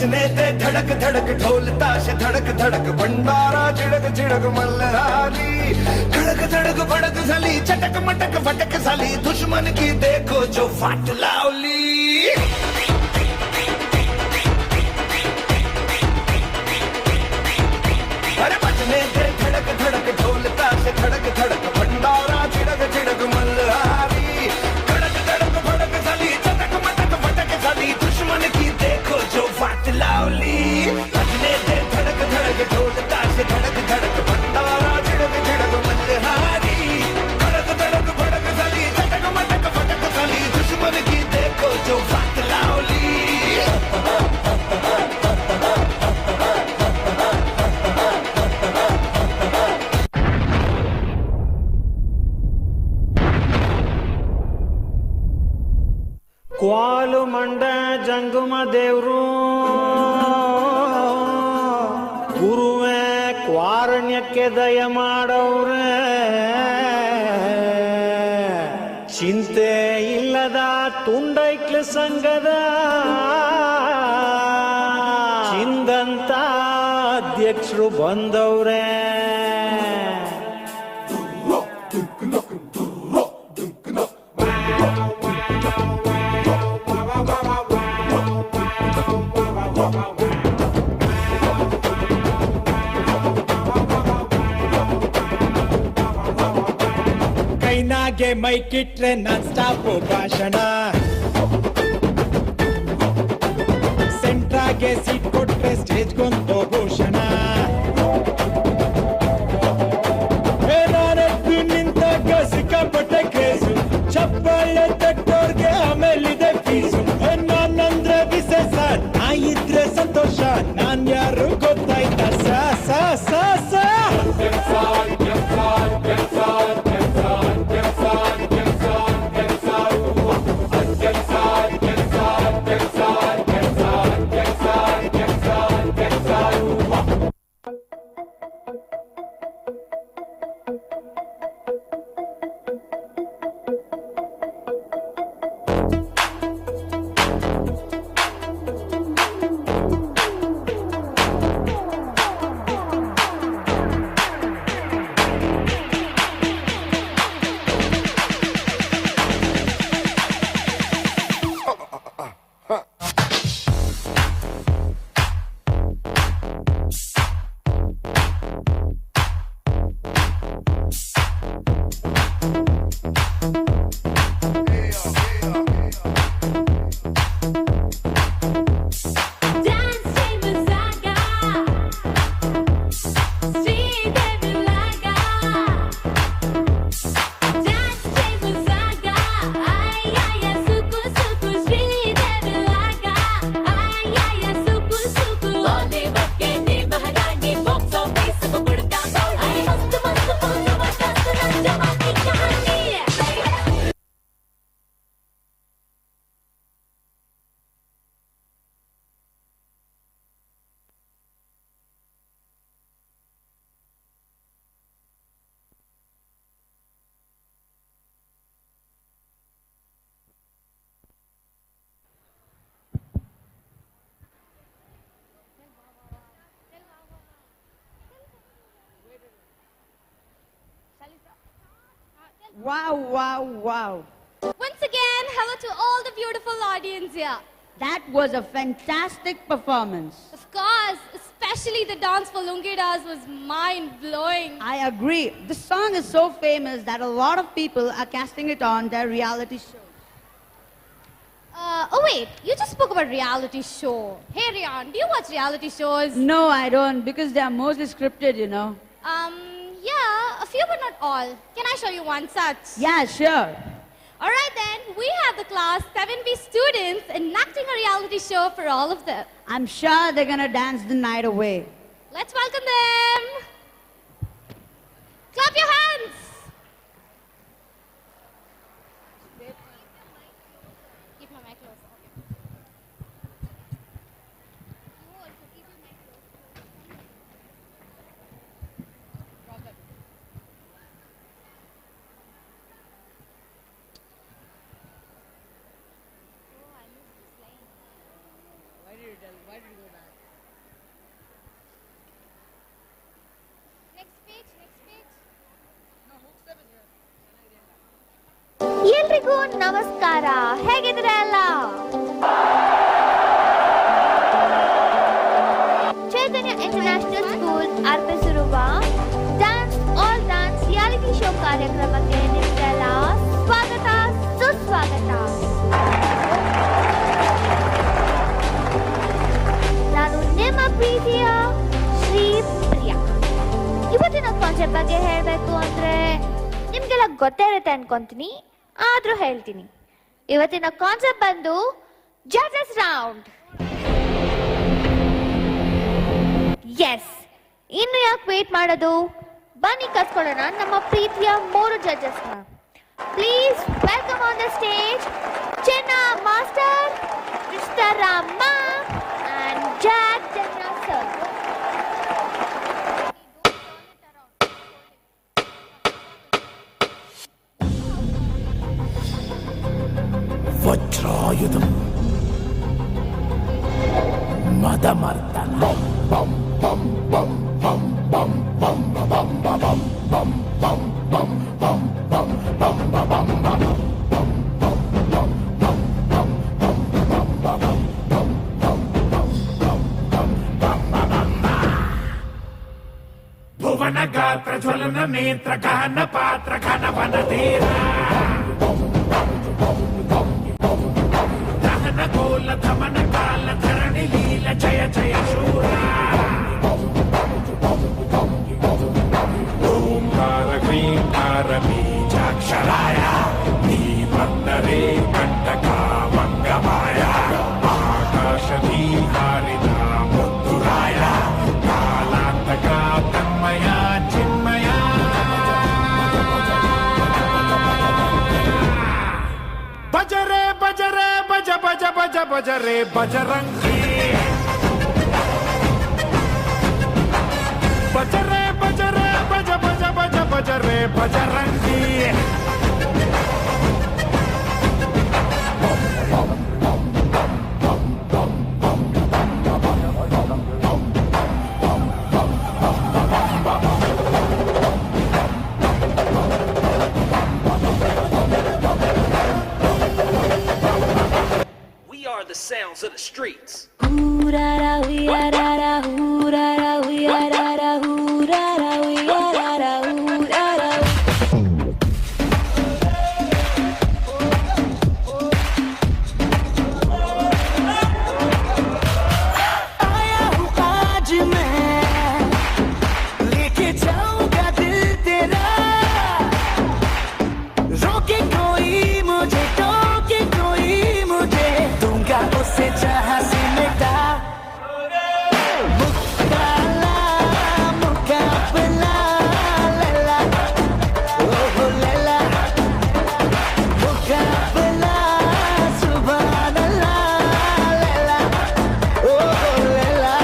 [SPEAKER 22] बजने दे धड़क धड़क ढोल ताश धड़क धड़क भंडारा चिड़क चिड़क मल्हारी धड़क धड़क भड़क साली चटक मटक फटक साली दुश्मन की देखो जो फाट लावली अरे बजने दे धड़क धड़क ढोल ताश धड़क धड़क भंडारा चिड़क चिड़क मल्हारी धड़क धड़क भड़क साली चटक मटक फटक साली दुश्मन की देखो जो फाट लावली बजने दे धड़क धड़क ढोल ताश धड़क धड़क भंडारा चिड़क चिड़क मल्हारी धड़क धड़क भड़क साली चटक मटक फटक साली दुश्मन की देखो जो फाट लावली
[SPEAKER 5] ಕ್ವಾಲು ಮಂಡ ಜಂಗುಮ ದೇವ್ರು ಗುರುವೇ ಕ್ವಾರಣ್ಯಕ್ಕೆ ದಯ ಮಾಡವ್ರೆ ಚಿಂತೆ ಇಲ್ಲದ ತುಂಡೈಕ್ಲ ಸಂಘದ ಚಿಂದಂತ ಅಧ್ಯಕ್ಷರು ಬಂದವ್ರೆ
[SPEAKER 19] ಕೈನಾಗೆ ಮೈಕಿಟ್ರೆ ನಾನ್ ಸ್ಟಾಪ್ ಭಾಷಣ ಸೆಂಟ್ರಾಗೆ ಸೀಟ್ ಕೊಟ್ರೆ ಸ್ಟೇಜ್ಗೊಂದು ಭೂಷಣ ನಾನೆದ್ದು ನಿಂತಾಗ ಸಿಕ್ಕಾಪಟ್ಟೆ ಕ್ರೇಜು ಚಪ್ಪಾಳೆ ತಟ್ಟೋರ್ಗೆ ಆಮೇಲಿದೆ ಫೀಸು ನಾನಂದ್ರೆ ವಿಶೇಷ ನಾ ಇದ್ರೆ ಸಂತೋಷ ನಾನ್ ಯಾರು ಗೊತ್ತಾಯ್ತಾ ಸಾ ಸಾ ಸಾ ಸಾ
[SPEAKER 18] Wow, wow, wow.
[SPEAKER 17] Once again, hello to all the beautiful audience here.
[SPEAKER 18] That was a fantastic performance.
[SPEAKER 17] Of course, especially the dance for Lungidas was mind-blowing.
[SPEAKER 18] I agree. The song is so famous that a lot of people are casting it on their reality shows.
[SPEAKER 17] Oh wait, you just spoke about reality show. Hey Rian, do you watch reality shows?
[SPEAKER 18] No, I don't, because they are mostly scripted, you know.
[SPEAKER 17] Yeah, a few but not all. Can I show you one such?
[SPEAKER 18] Yeah, sure.
[SPEAKER 17] Alright then, we have the class 7B students enacting a reality show for all of them.
[SPEAKER 18] I'm sure they're gonna dance the night away.
[SPEAKER 17] Let's welcome them. Clap your hands. Keep my mic close.
[SPEAKER 18] Why
[SPEAKER 7] ಎಲ್ರಿಗೂ ನಮಸ್ಕಾರ. ಹೇಗಿದ್ದೀರಾ ಎಲ್ಲ? Chaitanya international school ಅರ್ಪಿಸಿರುವ dance all dance reality show ಕಾರ್ಯಕ್ರಮಕ್ಕೆ ನಿಮಗೆಲ್ಲ ಸ್ವಾಗತ, ಸುಸ್ವಾಗತ. ನಾನು ನಿಮ್ಮ ಪ್ರೀತಿಯ ಶ್ರೀ ಪ್ರಿಯಾ. ಇವತ್ತಿನ ಕಾನ್ಸೆಪ್ಟ್ ಬಗ್ಗೆ ಹೇಳಬೇಕು ಅಂದ್ರೆ ನಿಮ್ಗೆಲ್ಲ ಗೊತ್ತೇ ಇರುತ್ತೆ ಅನ್ಕೊಂತೀನಿ, ಆದ್ರೂ ಹೇಳ್ತೀನಿ. ಇವತ್ತಿನ ಕಾನ್ಸೆಪ್ಟ್ ಬಂದು ಜಡ್ಜಸ್ ರೌಂಡ್. ಎಸ್, ಇನ್ನು ಯಾಕೆ ವೇಟ್ ಮಾಡೋದು, ಬನ್ನಿ ಕರ್ಸ್ಕೊಳ್ಳೋಣ ನಮ್ಮ ಪ್ರೀತಿಯ 3 ಜಡ್ಜಸ್ನ. Please welcome on the stage Channa master, mister Rama and Jack Channa sir.
[SPEAKER 19] ವಜ್ರಾಯುಧಂ ಮದಮರ್ದನ ಬಂ ಬಂ ಬಂ ಬಂ ಬಂ ಬಂ ಬಂ ಬಂ ಬಂ ಬಂ ಬಂ ಬಂ ಬಂ ಬಂ ಬಂ ಬಂ ಭುವನ ಗಾತ್ರ ಜ್ವಲನ ನೇತ್ರ ಗಹನ ಪಾತ್ರ ಘನವನ ಧೀರ ದಹನ ಗೋಲ ಧಮನ ಕಾಲ ಧರಣಿ ಲೀಲ ಜಯ ಜಯ ಶೂರ. ಓಂಕಾರ ಕ್ರೀಂಕಾರ ಬೀಜಾಕ್ಷರಾಯ ಧೀಮಂತರೇ ಕಂಟಕ ಮಂಗಮಾಯ ಆಕಾಶಧೀ ಹಾರಿದ ಮುದ್ದುರಾಯ ಕಾಲಾಂತಕ ತನ್ಮಯ ಚಿನ್ಮಯ. ಬಜರೆ ಬಜರೆ ಬಜ ಬಜ ಬಜ ಬಜರೆ Bajrangi ಬಜರೆ ಬಜರೆ ಬಜ ಬಜ ಬಜ ಬಜರೆ Bajrangi.
[SPEAKER 8] The sounds of the streets.
[SPEAKER 7] Hoorara, weerara, hoorara, weerara, hoorara, weerara, hoorara.
[SPEAKER 22] आया हूँ आज मैं लेके जाऊंगा दिल तेरा, रोके कोई मुझे, टोके कोई मुझे, दूंगा उसे जहां से मिटा. मुकाबला मुकाबला लैला, ओहो लैला, मुकाबला सुभान अल्लाह लैला, ओहो Laila.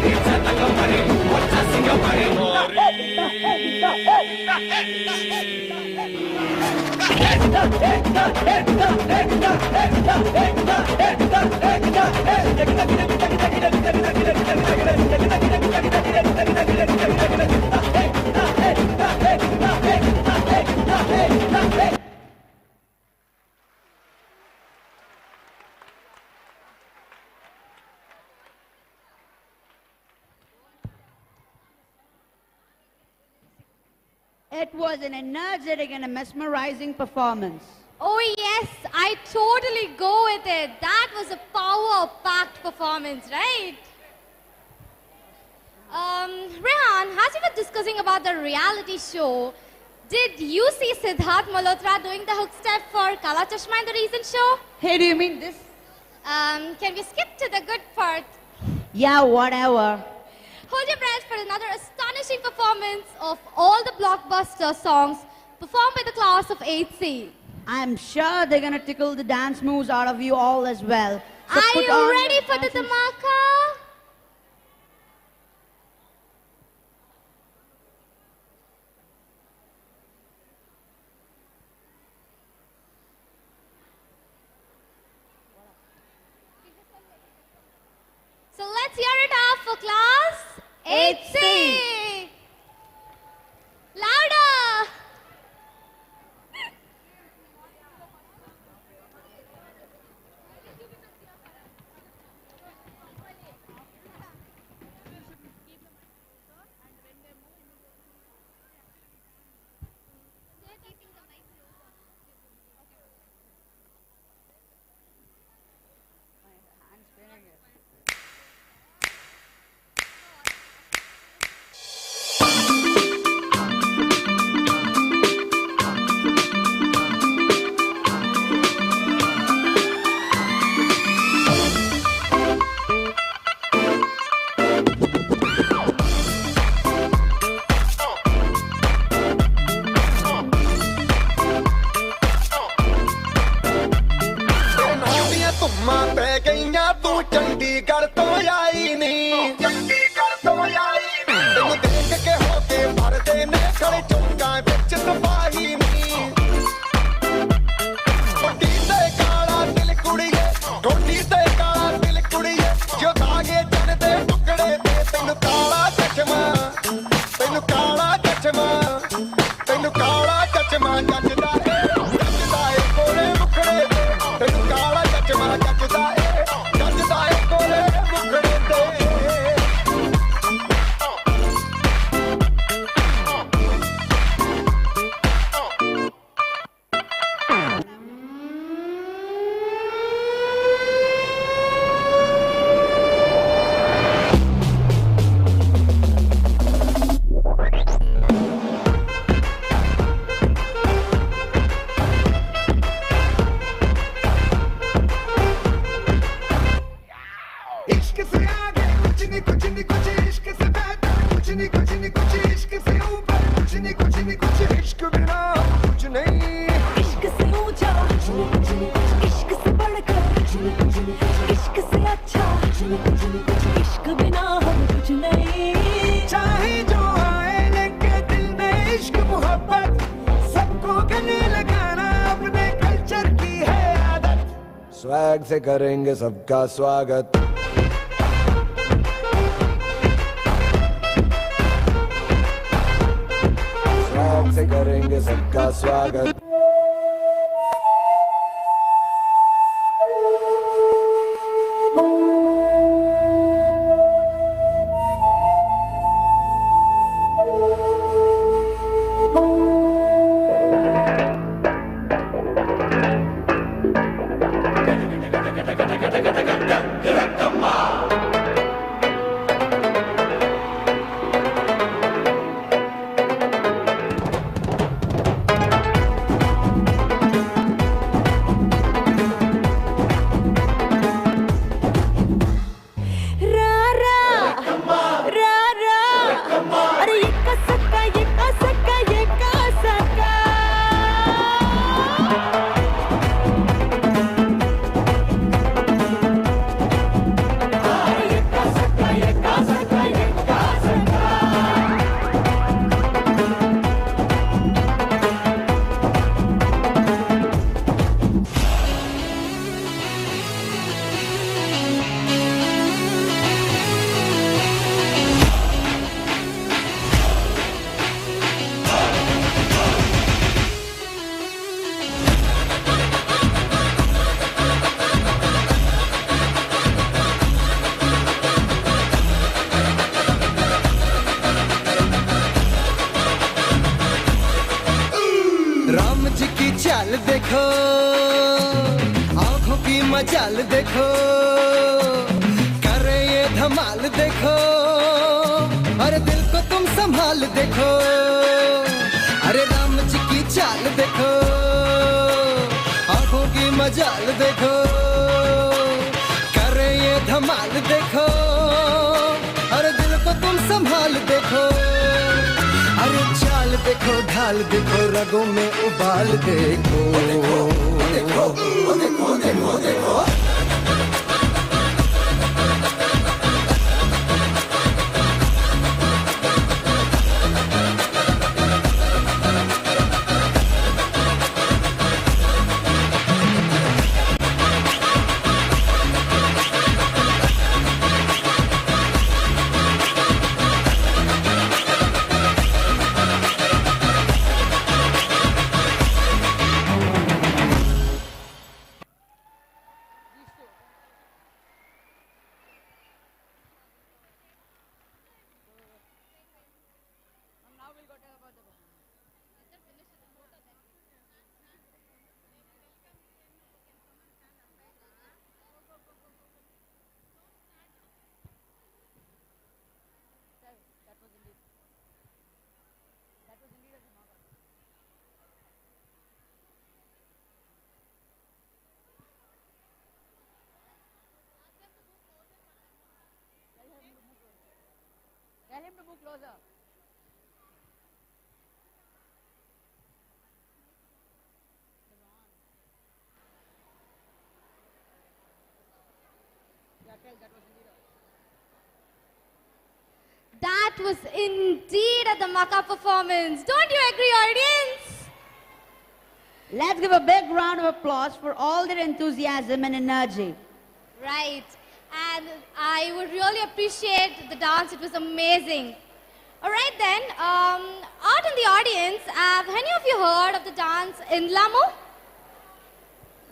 [SPEAKER 22] It's
[SPEAKER 18] It was an energetic and a mesmerizing performance.
[SPEAKER 17] Oh yes, I totally go with it. That was a power-packed performance, right? Rehan, as we were discussing about the reality show, did you see Siddharth Malhotra doing the hook step for Kala Chashma in the recent show?
[SPEAKER 18] Hey, do you mean this?
[SPEAKER 17] Can we skip to the good part?
[SPEAKER 18] Yeah, whatever.
[SPEAKER 17] Hold your breath for another astonishing performance of all the blockbuster songs performed by the class of 8C.
[SPEAKER 18] I'm sure they're gonna tickle the dance moves out of you all as well. So
[SPEAKER 17] Are
[SPEAKER 18] put
[SPEAKER 17] you
[SPEAKER 18] on
[SPEAKER 17] ready
[SPEAKER 18] your
[SPEAKER 17] for the
[SPEAKER 18] dances.
[SPEAKER 17] dhamaka? So let's hear it up for class 8C. Louder.
[SPEAKER 22] Chandigarh तो आई नहीं चंडीगढ़ तो आई नहीं तेनू देख के होके भरदे ने खड़े चौंका विच तबाही नहीं कोटी ते काला दिल कुड़िए कोटी ते काला दिल कुड़िए जो धागे जन दे टुकड़े ते तेनू काला चश्मा तेनू काला चश्मा तेनू काला चश्मा जचदा ए कोले मुखड़े ते तेनू काला चश्मा जचदा ए
[SPEAKER 19] स्वैग से करेंगे सबका स्वागत स्वैग से करेंगे सबका स्वागत
[SPEAKER 9] देखो, आंखों की मजाल देखो, करे ये धमाल देखो, अरे दिल को तुम संभाल देखो, अरे राम जी की चाल देखो, आंखों की मजाल देखो, करे ये धमाल देखो, अरे दिल को तुम संभाल देखो, अरे चाल देखो, ढाल देखो, रगों में उबाल देखो, देखो, देखो, देखो, देखो, देखो।
[SPEAKER 10] Tell him to move closer.
[SPEAKER 17] That was indeed a Dhamaka performance. Don't you agree, audience?
[SPEAKER 18] Let's give a big round of applause for all their enthusiasm and energy.
[SPEAKER 17] Right. And I would really appreciate the dance. It was amazing. All right then, out in the audience, have any of you heard of the dance Indlamu?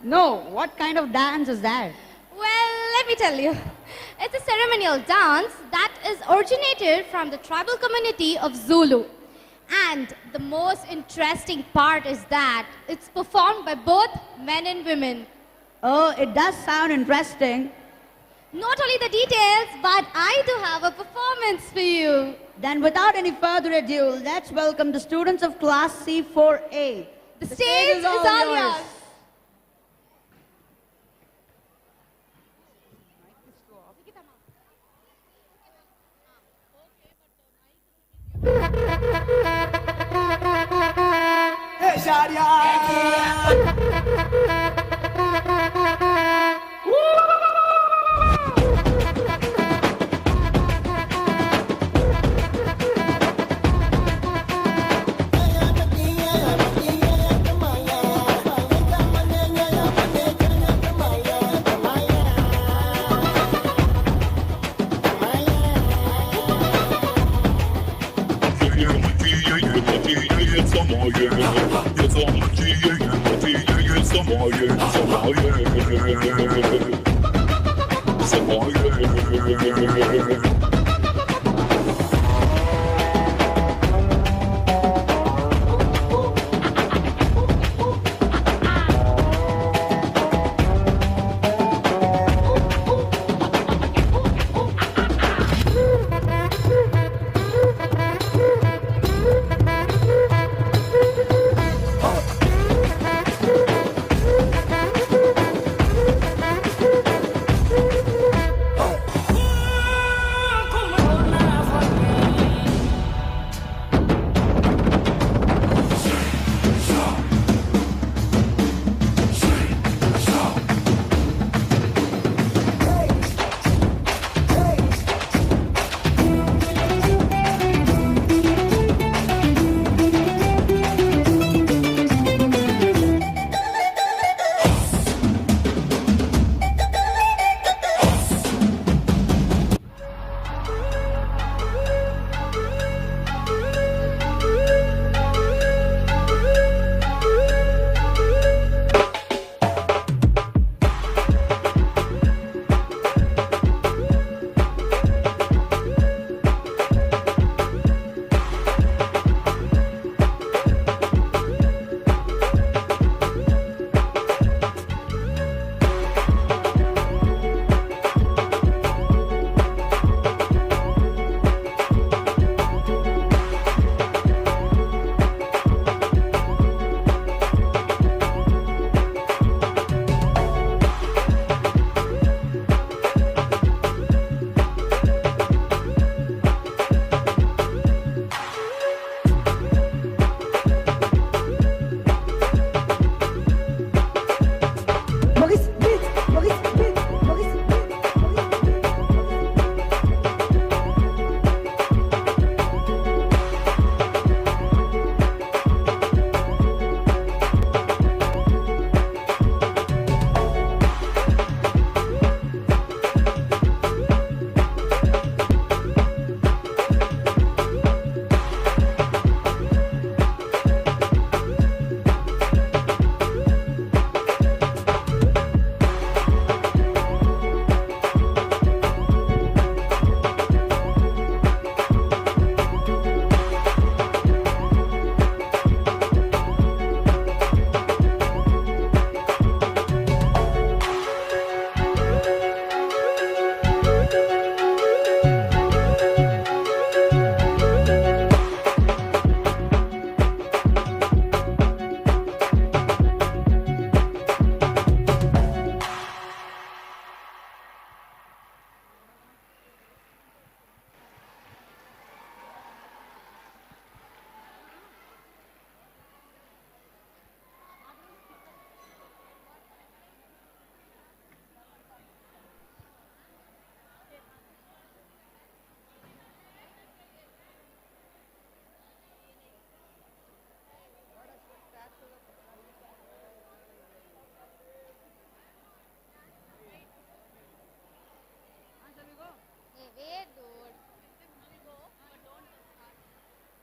[SPEAKER 18] No, what kind of dance is that?
[SPEAKER 17] Well, let me tell you. It's a ceremonial dance that is originated from the tribal community of Zulu. And the most interesting part is that it's performed by both men and women.
[SPEAKER 18] Oh, it does sound interesting.
[SPEAKER 17] Not only the details, but I do have a performance for you.
[SPEAKER 18] Then without any further ado, let's welcome the students of class C4A.
[SPEAKER 17] The stage is all yours.
[SPEAKER 22] Hey, Shadia!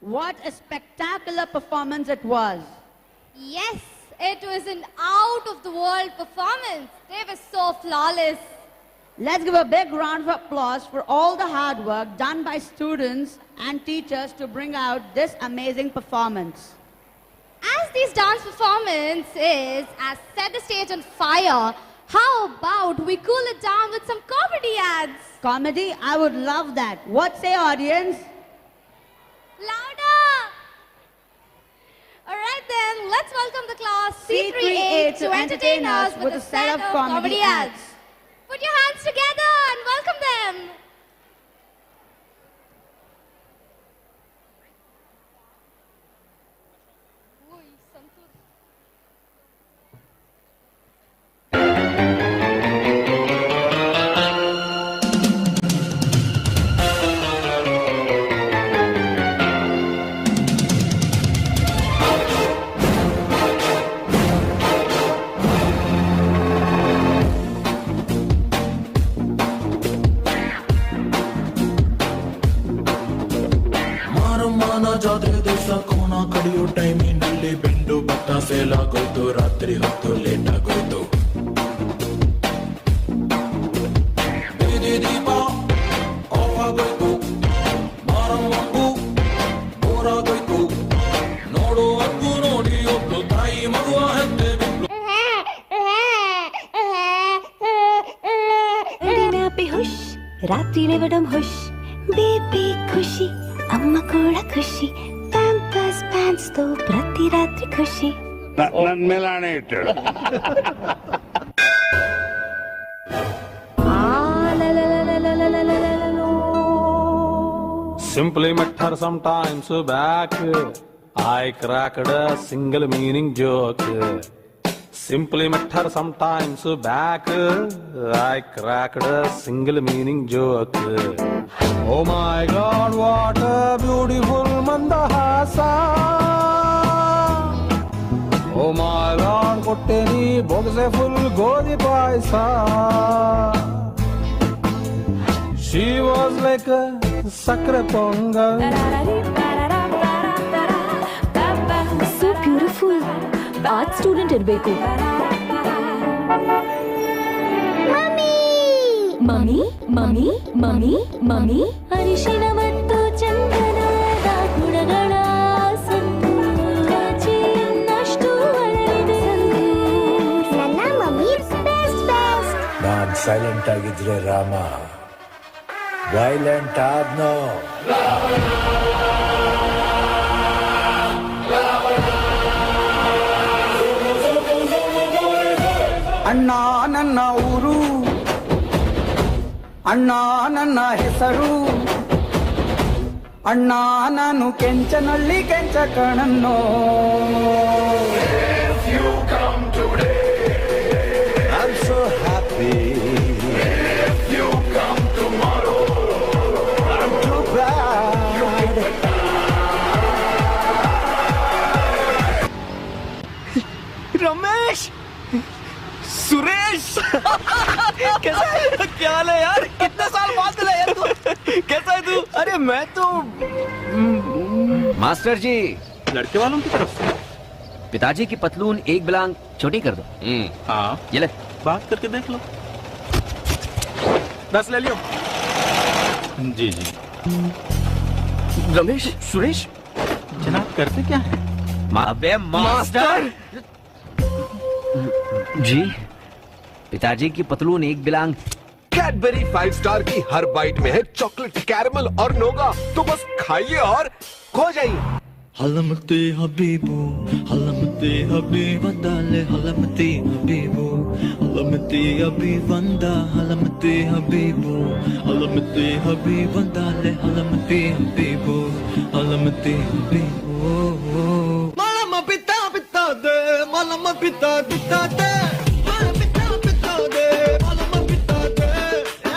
[SPEAKER 18] What a spectacular performance it was.
[SPEAKER 17] Yes, it was an out-of-the-world performance. They were so flawless.
[SPEAKER 18] Let's give a big round of applause for all the hard work done by students and teachers to bring out this amazing performance.
[SPEAKER 17] As this dance performance has set the stage on fire, how about we cool it down with some comedy ads?
[SPEAKER 18] Comedy? I would love that. What say, audience?
[SPEAKER 17] Louder! Alright then, let's welcome the class
[SPEAKER 18] C3A to entertain us with a set of comedy ads.
[SPEAKER 17] Put your hands together and welcome them.
[SPEAKER 19] ಜಾತ್ರೆ ದಿವಸ ಕೋಣ ಕಡಿಯೋ ಟೈಮಿನಲ್ಲಿ ಬೆಂಡು ಭತ್ತ sale ಆಗೋಯ್ತು, ರಾತ್ರಿ ಹೊತ್ತು late ಆಗೋಯ್ತು. ಬೀದಿ ದೀಪ ಆಫ್ ಆಗೋಯ್ತು, ಮಾರಮ್ಮಗೂ ಬೋರ್ ಆಗೋಯ್ತು. ನೋಡುವಕ್ಕೂ ನೋಡಿ ಒಬ್ಬಳು ತಾಯಿ ಮಗುವ ಹೆತ್ತೆ ಬಿಟ್ಲು.
[SPEAKER 2] ಹುಷ್ ರಾತ್ರಿ లేవడం ಹುಷ್ ಬೇಬಿ ಖುಷಿ అమ్మ కూడా ఖుషి ప్యాంపర్స్ ప్యాంట్స్ తో ప్రతి రాత్రి ఖుషి
[SPEAKER 11] నన్ మేలానే ఇట్టాడు.
[SPEAKER 23] Simply matter sometimes back I cracked a single meaning joke. Simply matter sometimes back I cracked a single meaning joke. Oh my God, what a beautiful mandahasa. Oh my God, kotteni boxe full godi paisa. She was like a sakra pongal.
[SPEAKER 2] So beautiful. Art student ಇರಬೇಕು. Mummy mummy mummy mummy ಅರಿಶಿನ ಮತ್ತು ಚಂದನದ ಗುಣಗಳ ಸಂತೂರನಷ್ಟು ಅರಳಿದೆ. ನನ್ನ mummy best best.
[SPEAKER 11] ನಾನ್ silent ಆಗಿದ್ರೆ Rama violent ಆದ್ನೋ.
[SPEAKER 24] ಅಣ್ಣ ನನ್ನ ಊರು, ಅಣ್ಣ ನನ್ನ ಹೆಸರು, ಅಣ್ಣ ನಾನು ಕೆಂಚನಳ್ಳಿ ಕೆಂಚ ಕಣನ್ನೋ.
[SPEAKER 22] I'm so happy. If you come tomorrow, I'm too bad.
[SPEAKER 5] Ramesh, Suresh, कैसा है? क्या हाल है यार? कितने साल बाद मिला यार तू? कैसा है तू? अरे मैं तो
[SPEAKER 25] मास्टर जी,
[SPEAKER 23] लड़के वालों की तरफ से
[SPEAKER 25] पिताजी की पतलून एक बिलांग छोटी कर दो.
[SPEAKER 23] हाँ,
[SPEAKER 25] ये ले.
[SPEAKER 23] बात करके देख लो. 10 ले लियो. जी जी.
[SPEAKER 5] रमेश, सुरेश,
[SPEAKER 23] जनाब करते क्या है?
[SPEAKER 25] अबे मास्टर जी, पिताजी की पतलून एक बिलांग.
[SPEAKER 26] कैडबरी 5 स्टार की हर बाइट में है चॉकलेट, कैरमल और नोगा. तो बस खाइए और खो जाइए.
[SPEAKER 5] हलमती हबीबू, हलमती हबीबंदाले, हलमती हबीबू, हलमती हबीबंदा, हलमती हबीबू, हलमती हबीबंदाले, हलमती हबीबू, हलमती हबीबू.
[SPEAKER 9] मलम पिता पिता दे, मलम पिता पिता दे, मलम पिता पिता दे, मलम पिता दे,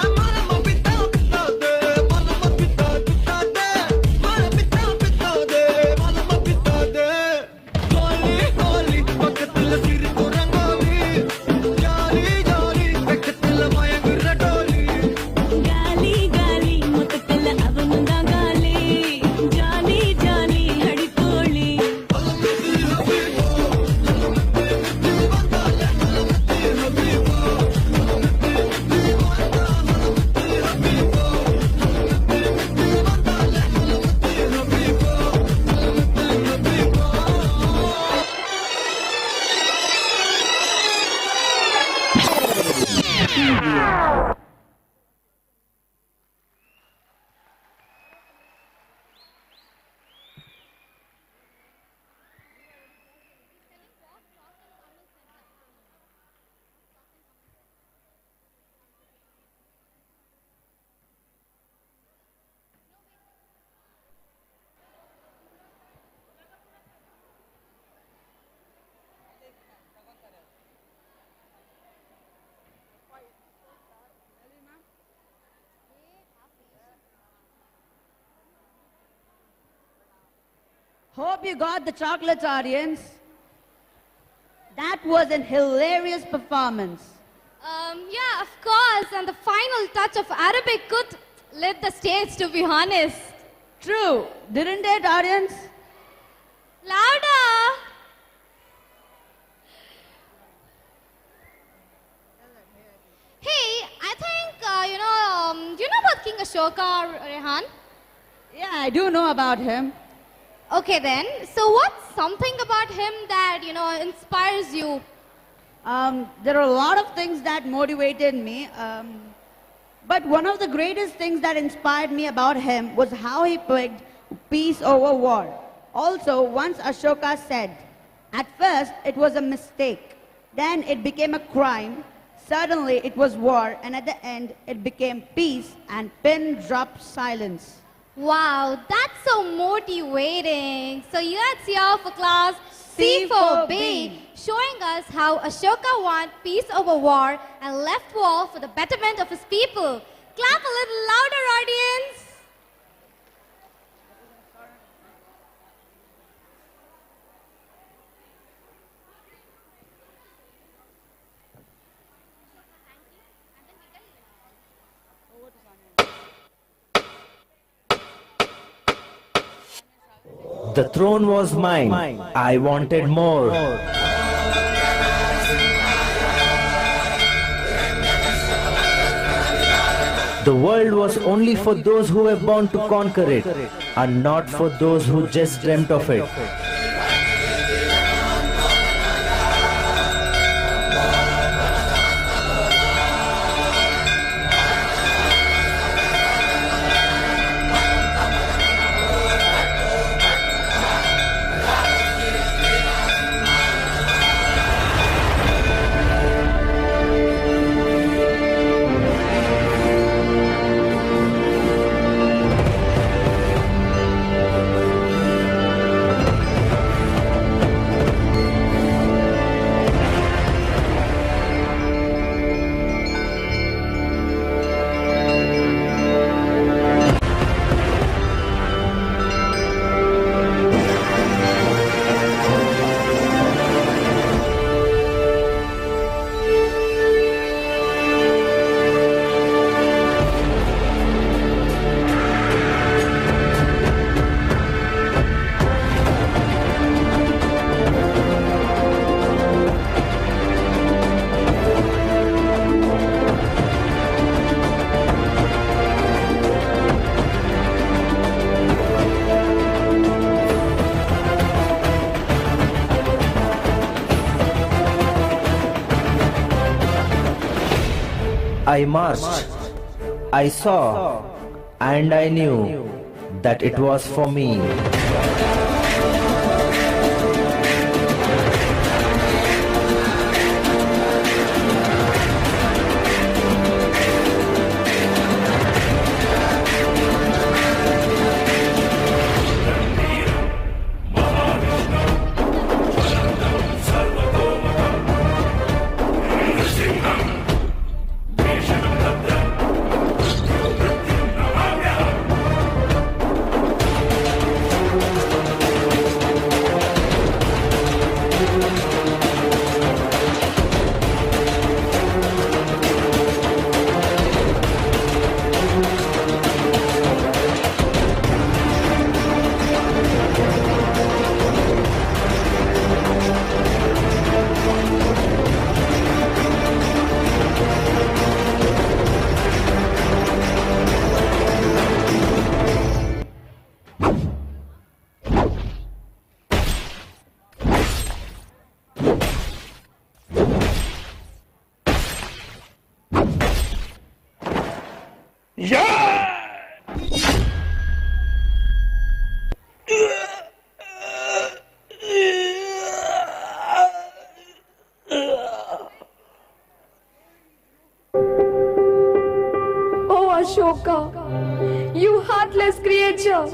[SPEAKER 9] मलम पिता पिता दे, मलम पिता पिता दे, मलम पिता पिता दे, मलम पिता दे. गोली गोली पकतल सिर को रंगोली, जाली जाली पकतल मयंग रटोली.
[SPEAKER 2] गाली गाली मुतकल अवनुदा गाली, जाली जाली
[SPEAKER 18] Hope you got the chocolates, audience. That was a hilarious performance.
[SPEAKER 17] Yeah, of course. And the final touch of Arabic could lit the stage, to be honest.
[SPEAKER 18] True, didn't it, audience?
[SPEAKER 17] Louder! Hey, I think, do you know about King Ashoka, Rehan?
[SPEAKER 18] Yeah, I do know about him.
[SPEAKER 17] Okay then, so what's something about him that, inspires you?
[SPEAKER 18] There are a lot of things that motivated me, but one of the greatest things that inspired me about him was how he picked peace over war. Also, once Ashoka said, at first it was a mistake, then it became a crime, suddenly it was war, and at the end it became peace and pin drop silence.
[SPEAKER 17] Wow, that's so motivating. So let's hear for class C4B, showing us how Ashoka won peace over war and left war for the betterment of his people. Clap a little louder, audience.
[SPEAKER 19] The throne was mine. I wanted more. The world was only for those who were born to conquer it, and not for those who just dreamt of it. I marched, I saw, and I knew that it was for me.
[SPEAKER 3] You heartless creature!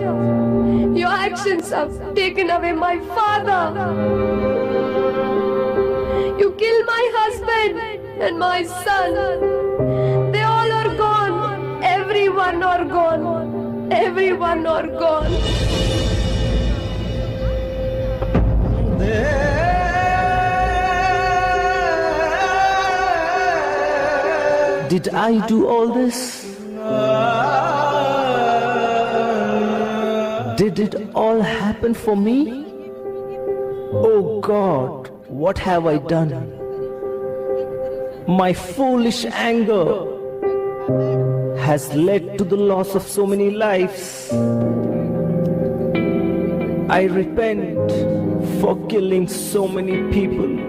[SPEAKER 3] Your actions have taken away my father! You killed my husband and my son! They all are gone! Everyone are gone! Everyone are gone!
[SPEAKER 24] Did I do all this? Did it all happen for me? Oh God, what have I done? My foolish anger has led to the loss of so many lives. I repent for killing so many people.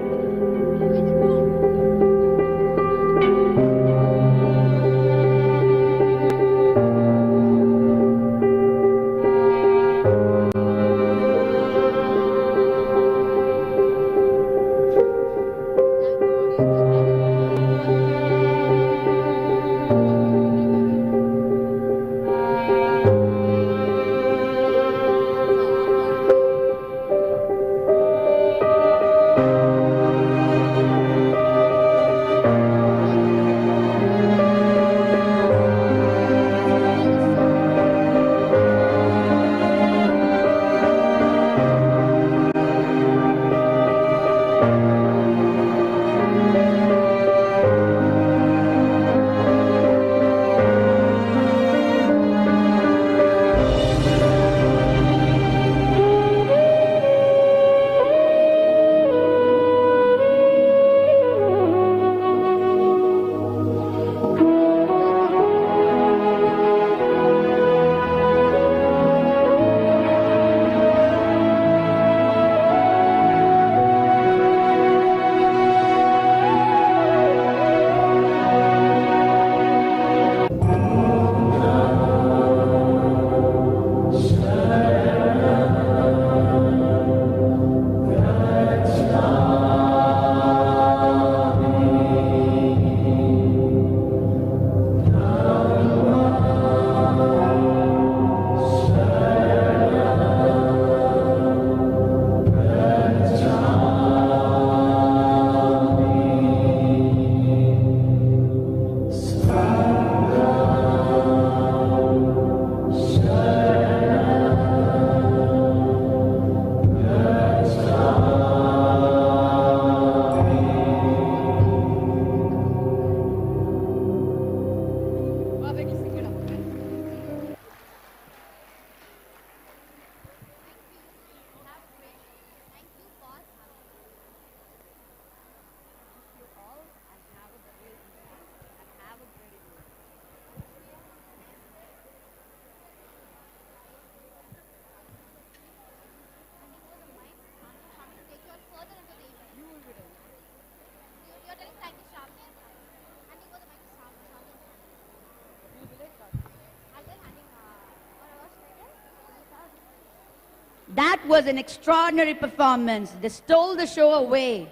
[SPEAKER 18] That was an extraordinary performance. They stole the show away.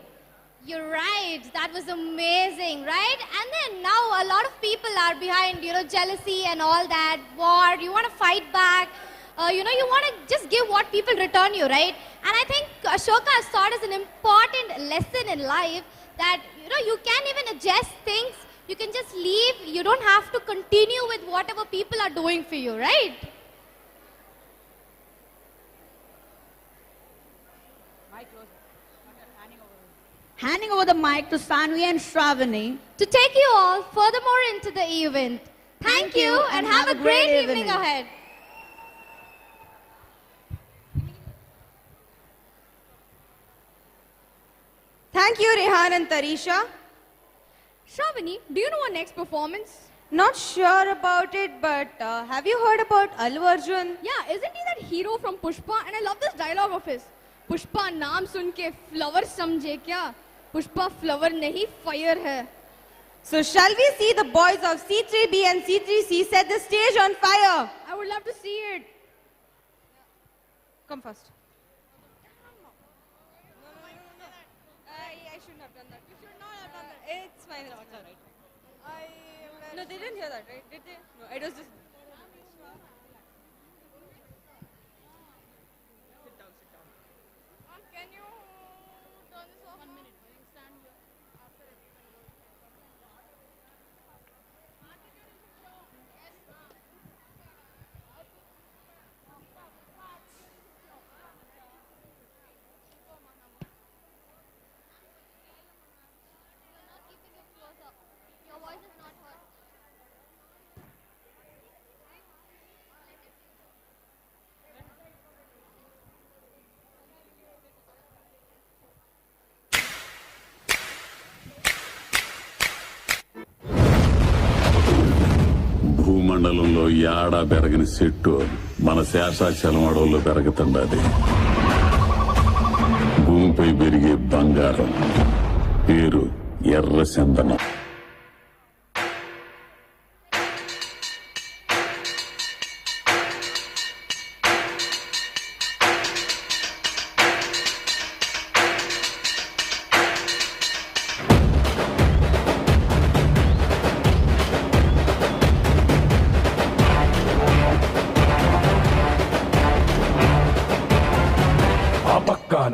[SPEAKER 17] You're right. That was amazing, right? And then now a lot of people are behind, jealousy and all that, war. You want to fight back. You want to just give what people return you, right? And I think Ashoka has taught us an important lesson in life that, you can't even adjust things. You can just leave. You don't have to continue with whatever people are doing for you, right?
[SPEAKER 18] Handing over the mic to Sanvi and Shravani
[SPEAKER 17] to take you all furthermore into the event. Thank you and have a great evening ahead.
[SPEAKER 21] Thank you, Rehan and Tarisha.
[SPEAKER 20] Shravani, do you know our next performance?
[SPEAKER 21] Not sure about it, but have you heard about Allu Arjun?
[SPEAKER 20] Yeah, isn't he that hero from Pushpa? And I love this dialogue of his. Pushpa naam sun ke flower samjhe kya? Pushpa flower nahi fire hai.
[SPEAKER 21] So shall we see the boys of C3B and C3C set the stage on fire?
[SPEAKER 20] I would love to see it.
[SPEAKER 21] Come first. I shouldn't have done that. You should not have done that. It's fine. It's all right. No, they didn't hear that, right? Did they? No, it was just... Sit down.
[SPEAKER 20] Can you turn this off? 1 minute. You stand here. After it.
[SPEAKER 7] Your voice is not heard.
[SPEAKER 11] మండలంలో ఏడా పెరగని చెట్టు మన శేషాచలం అడవుల్లో పెరుగుతుండది. భూమిపై పెరిగే బంగారం పేరు ఎర్ర చందనం.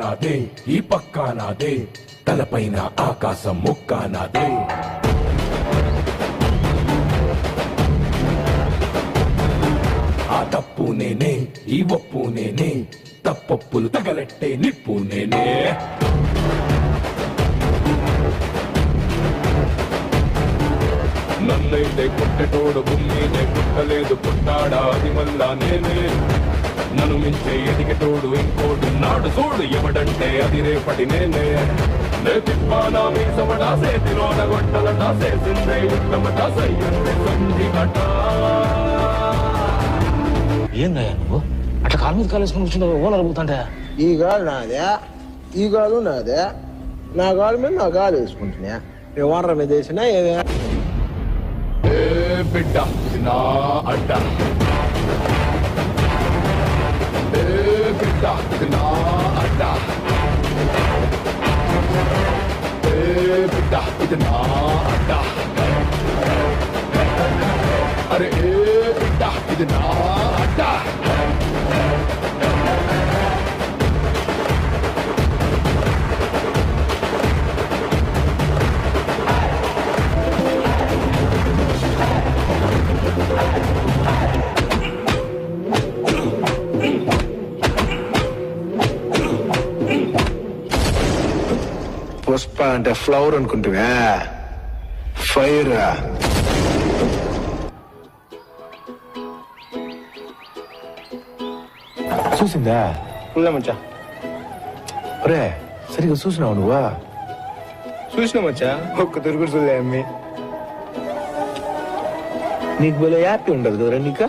[SPEAKER 19] నాదే ఈ పక్క నాదే తలపైన ఆకాశం ముక్క నాదే ఆ తప్పు నేనే ఈ ఒప్పు నేనే తప్పప్పులు తగలెట్టే నిప్పు నేనే నన్నైతే పుట్టెటోడు భూమినే పుట్టలేదు పుట్టాడా అది మళ్ళా నేనే నన్ను మించే ఎదిగేటోడు ఇంకోడు నాడు చూడు ఎవడంటే అది రేపటి నేనే నే తిప్పానా మీసమడా సేతిలోన గొట్టలట చేసిందే ఉత్తమట సయ్యందే సంధిగట.
[SPEAKER 24] ఏందయ్యా నువ్వు అట్లా కాలు మీద కాలేసుకుని కూర్చుంటే ఓనర్ అడుగుతుంటే
[SPEAKER 4] ఈ గాలు నాదే ఈ గాలు నాదే నా గాలు మీద నా గాలు వేసుకుంటున్నా ఓనర్ మీద వేసినా ఏదే
[SPEAKER 19] బిడ్డ నా అడ్డ బిడ్డ నా అడ్డ బిడ్డ ఇది నా అడ్డ అరే బిడ్డ ఇది నా అడ్డ
[SPEAKER 4] పుష్ప అంటే ఫ్లవర్ అనుకుంటువా ఫైర్ చూసిందా మచ్చా రే సరిగ్గా చూసినావు నువ్వా చూసినా మచ్చా ఒక్క తిరుగుడు చూలే అమ్మి నీకు భలే హ్యాపీ ఉండదు కదరా నీక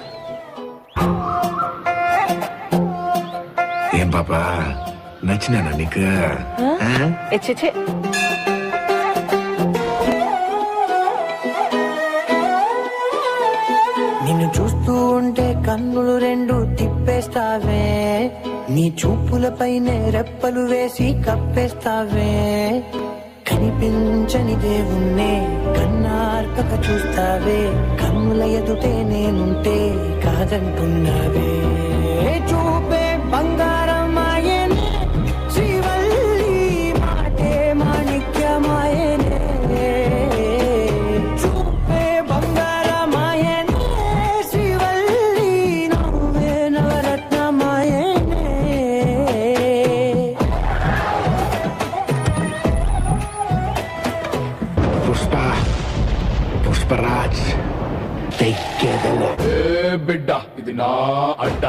[SPEAKER 4] ఏం పాపా నచ్చినానా నీకు
[SPEAKER 12] నిన్ను చూస్తూ ఉంటే కన్నులు రెండు తిప్పేస్తావే నీ చూపులపైనే రెప్పలు వేసి కప్పేస్తావే కనిపించని దేవుణ్ణే కన్నార్పక చూస్తావే కన్నుల ఎదుటే నేనుంటే కాదంటున్నావే చూపే బంగారమాయనే శ్రీవల్లి మాటే మాణిక్యమాయనే చూపే బంగారమాయనే శ్రీవల్లి నవ్వే నవరత్నమాయనే
[SPEAKER 4] పుష్ప పుష్పరాజ్ తెక్కేదలే
[SPEAKER 19] బిడ్డ ఇది నా అడ్డ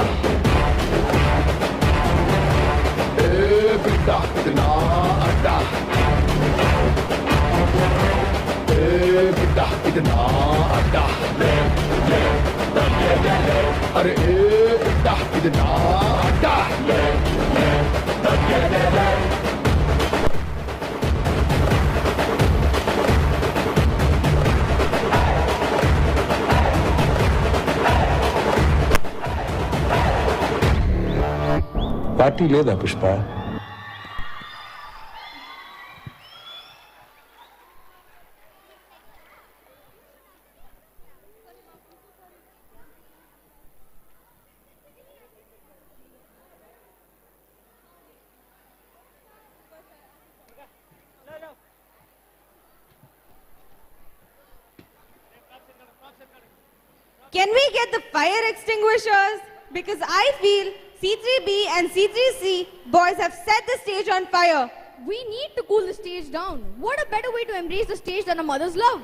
[SPEAKER 19] బిడ్డ ఇది నా అడ్డ బిడ్డ ఇది నా అడ్డ అరే బిడ్డ ఇది నా అడ్డ
[SPEAKER 4] పార్టీ లేదా Pushpa
[SPEAKER 21] Can we get the fire extinguishers? Because I feel C3B and C3C boys have set the stage on fire.
[SPEAKER 20] We need to cool the stage down. What a better way to embrace the stage than a mother's love?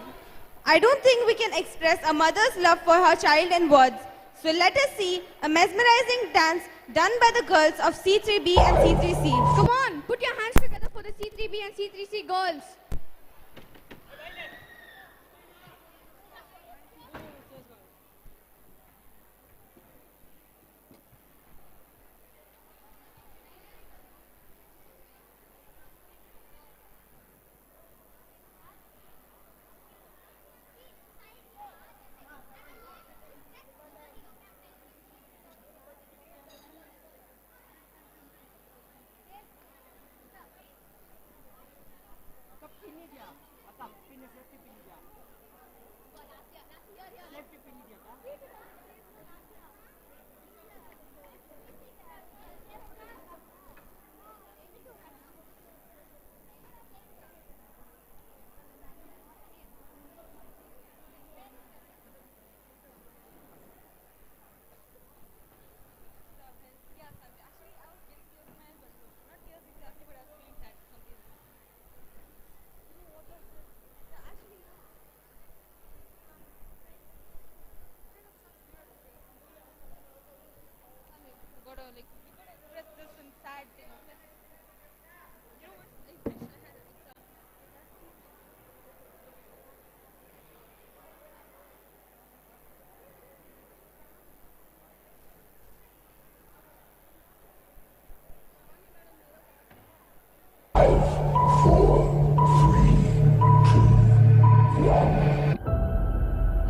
[SPEAKER 21] I don't think we can express a mother's love for her child in words. So let us see a mesmerizing dance done by the girls of C3B and C3C.
[SPEAKER 20] Come on, put your hands together for the C3B and C3C girls.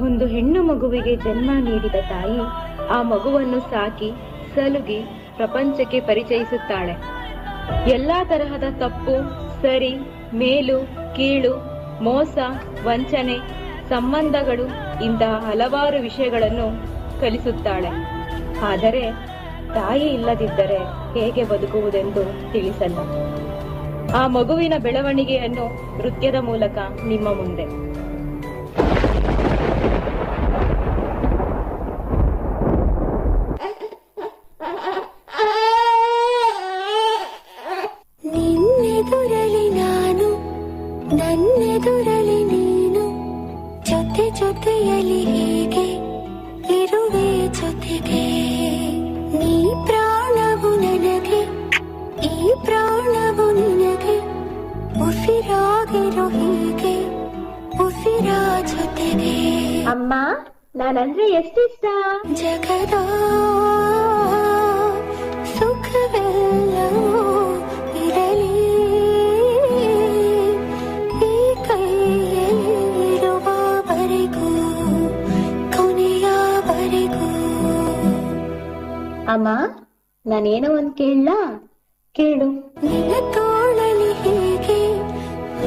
[SPEAKER 1] ಒಂದು ಹೆಣ್ಣು ಮಗುವಿಗೆ ಜನ್ಮ ನೀಡಿದ ತಾಯಿ ಆ ಮಗುವನ್ನು ಸಾಕಿ ಸಲುಗಿ ಪ್ರಪಂಚಕ್ಕೆ ಪರಿಚಯಿಸುತ್ತಾಳೆ. ಎಲ್ಲಾ ತರಹದ ತಪ್ಪು, ಸರಿ, ಮೇಲು, ಕೀಳು, ಮೋಸ, ವಂಚನೆ, ಸಂಬಂಧಗಳು ಇಂತಹ ಹಲವಾರು ವಿಷಯಗಳನ್ನು ಕಲಿಸುತ್ತಾಳೆ. ಆದರೆ ತಾಯಿ ಇಲ್ಲದಿದ್ದರೆ ಹೇಗೆ ಬದುಕುವುದೆಂದು ತಿಳಿಸಲ್ಲ. ಆ ಮಗುವಿನ ಬೆಳವಣಿಗೆಯನ್ನು ನೃತ್ಯದ ಮೂಲಕ ನಿಮ್ಮ ಮುಂದೆ.
[SPEAKER 2] ನಿನ್ನೆದುರಲಿ ನಾನು, ನನ್ನೆದುರಲಿ ನೀನು, ಜೊತೆ ಜೊತೆಯಲ್ಲಿ ಹೀಗೆ ಇರುವೆ ಜೊತೆಗೆ. ನೀ ಪ್ರಾಣವು ನನಗೆ, ಈ ಪ್ರಾಣವು ನಿನಗೆ, ಉಸಿರಾಗಿರೋ ಹೀಗೆ ಉಸಿರ ಜೊತೆಗೆ.
[SPEAKER 1] ಅಮ್ಮ, ನಾನಂದ್ರೆ ಎಷ್ಟಿಷ್ಟ.
[SPEAKER 2] ಜಗದ ಸುಖವೆಲ್ಲವೂ ಇರಲಿ ಈ ಕೈಯಲ್ಲಿರುವವರೆಗೂ, ಕೊನೆಯವರೆಗೂ.
[SPEAKER 1] ಅಮ್ಮ, ನಾನೇನೋ ಒಂದ್ ಕೇಳಲಾ? ಕೇಳು.
[SPEAKER 2] ನಿನ್ನ ತೋಳಲಿ ಹೀಗೆ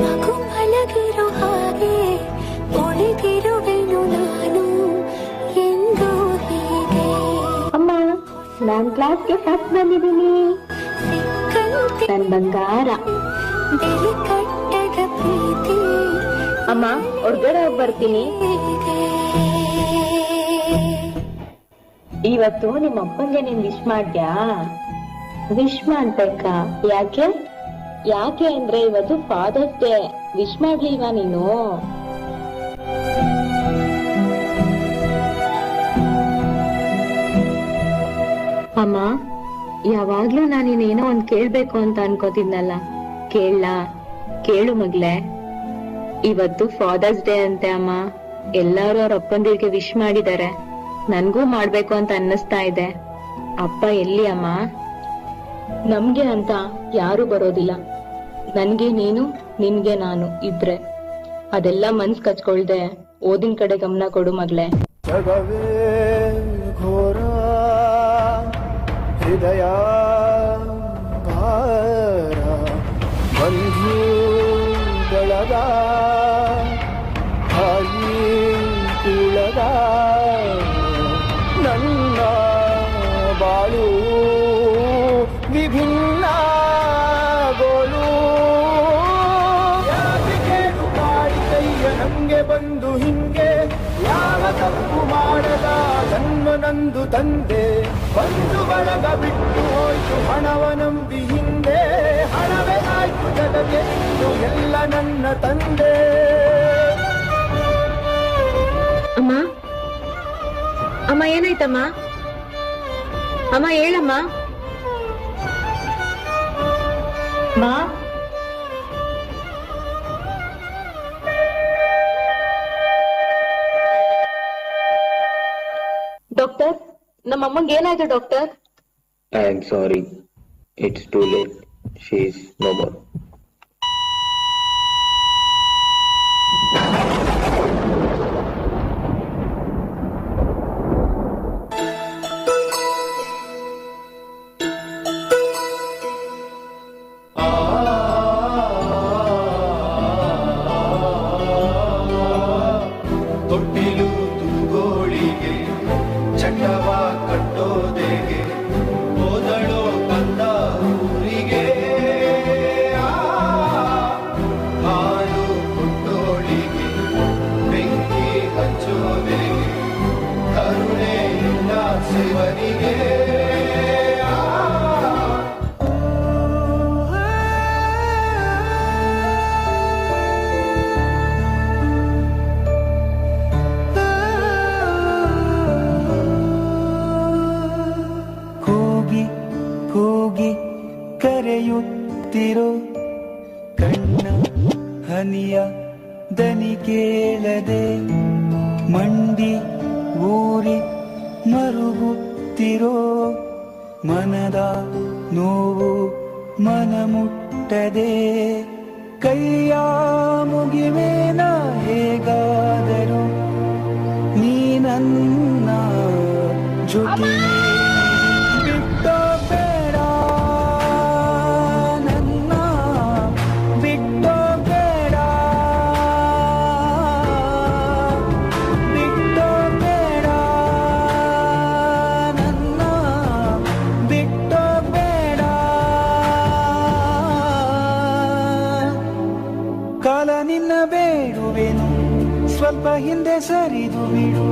[SPEAKER 2] ಮಗು ಮಲಗಿರೋ ಹಾಗೆ ಒಳಿದಿರುವೆನು ನಾನು ಎಂದು ಹೀಗೆ.
[SPEAKER 1] ಅಮ್ಮ, ನಾನ್ ಕ್ಲಾಸ್ಗೆ ಫಸ್ಟ್ ಬಂದಿದ್ದೀನಿ. ನನ್ ಬಂಗಾರ.
[SPEAKER 2] ಬೆಲೆ ಕಟ್ಟದ ಪ್ರೀತಿ.
[SPEAKER 1] ಅಮ್ಮ, ಹೊರ್ಗಡೆ ಹೋಗಿ ಬರ್ತೀನಿ. ಇವತ್ತು ನಿಮ್ಮ ಅಪ್ಪಂಗೆ ನೀನ್ ವಿಶ್ ಮಾಡ್ದ್ಯಾ? ವಿಶ್ ಮಾಡ್ಬೇಕಾ? ಯಾಕೆ? ಯಾಕೆ ಅಂದ್ರೆ ಇವತ್ತು ಫಾದರ್ಸ್ ಡೇ. ವಿಶ್ ಮಾಡ್ಲಿಲ್ವಾ ನೀನು? ಅಮ್ಮ, ಯಾವಾಗ್ಲೂ ನಾನಿನ್ನೇನೋ ಒಂದ್ ಕೇಳ್ಬೇಕು ಅಂತ ಅನ್ಕೋತಿದ್ನಲ್ಲ, ಕೇಳಲಾ? ಕೇಳು ಮಗ್ಲೆ. ಇವತ್ತು ಫಾದರ್ಸ್ ಡೇ ಅಂತೆ ಅಮ್ಮ. ಎಲ್ಲಾರು ಅವ್ರ ಅಪ್ಪಂದಿರ್ಗೆ ವಿಶ್ ಮಾಡಿದ್ದಾರೆ. ನನ್ಗೂ ಮಾಡ್ಬೇಕು ಅಂತ ಅನ್ನಿಸ್ತಾ ಇದೆ. ಅಪ್ಪ ಎಲ್ಲಿ ಅಮ್ಮ? ನಮ್ಗೆ ಅಂತ ಯಾರು ಬರೋದಿಲ್ಲ. ನನ್ಗೆ ನೀನು, ನಿನ್ಗೆ ನಾನು ಇಬ್ರೆ. ಅದೆಲ್ಲ ಮನ್ಸ್ ಕಚ್ಕೊಳ್ದೆ ಓದಿನ ಕಡೆ ಗಮನ ಕೊಡು ಮಗ್ಲೆ.
[SPEAKER 9] ಜಗವೇ ಘೋರ, ಹೃದಯ ಭಾರ, ಬಂಧು ಗಳದ ಹಾಯಿ ಕುಳದ ನನ್ನ ಬಾಳು ವಿಭಿನ್ನ ಗೋಲು. ಯಾರಿಗೇನು ಮಾಡಿದಯ್ಯ ನಂಗೆ ಬಂದು ಹಿಂಗೆ, ಯಾವ ತಪ್ಪು ಮಾಡದ ಜನ್ಮ ನಂದು ತಂದೆ. ಬಂದು ಬಳಗ ಬಿಟ್ಟು ಹೋಯ್ತು ಹಣವ ನಂಬಿ ಹಿಂದೆ, ಹಣವೇ ಆಯ್ತು ಜಗಕ್ಕೆ ಇನ್ನು ಎಲ್ಲ ನನ್ನ ತಂದೆ.
[SPEAKER 1] ಅಮ್ಮ, ಅಮ್ಮ ಏನಾಯ್ತಮ್ಮ? ಅಮ್ಮ ಹೇಳಮ್ಮ. ಮಾ, ಡಾಕ್ಟರ್, ನಮ್ಮಮ್ಮಂಗೆ ಏನಾಯ್ತು doctor?
[SPEAKER 6] I am sorry. It's too late. She is no more.
[SPEAKER 9] ತೊಟ್ಟಿಲು ತೂಗೋಳಿ
[SPEAKER 12] ಹೊಳೆಯುತ್ತಿರೋ ಕಣ್ಣ ಹನಿಯ ದನಿ ಕೇಳದೆ ಮಂಡಿ ಊರಿ ಮರುಗುತ್ತಿರೋ ಮನದ ನೋವು ಮನ ಮುಟ್ಟದೆ ಕೈಯ ಮುಗಿವೇನ ಹೇಗಾದರೂ ನೀ ನನ್ನ ಜೊತೆ ಬಿಟ್ಟೋ ಬೇಡ ನನ್ನ ಬಿಟ್ಟೋ ಬೇಡ ಬಿಟ್ಟೋ ಬೇಡ ನನ್ನ ಬಿಟ್ಟೋ ಬೇಡ ಕಾಲ ನಿನ್ನ ಬೇಡುವೆನು ಸ್ವಲ್ಪ ಹಿಂದೆ ಸರಿದು ಬಿಡು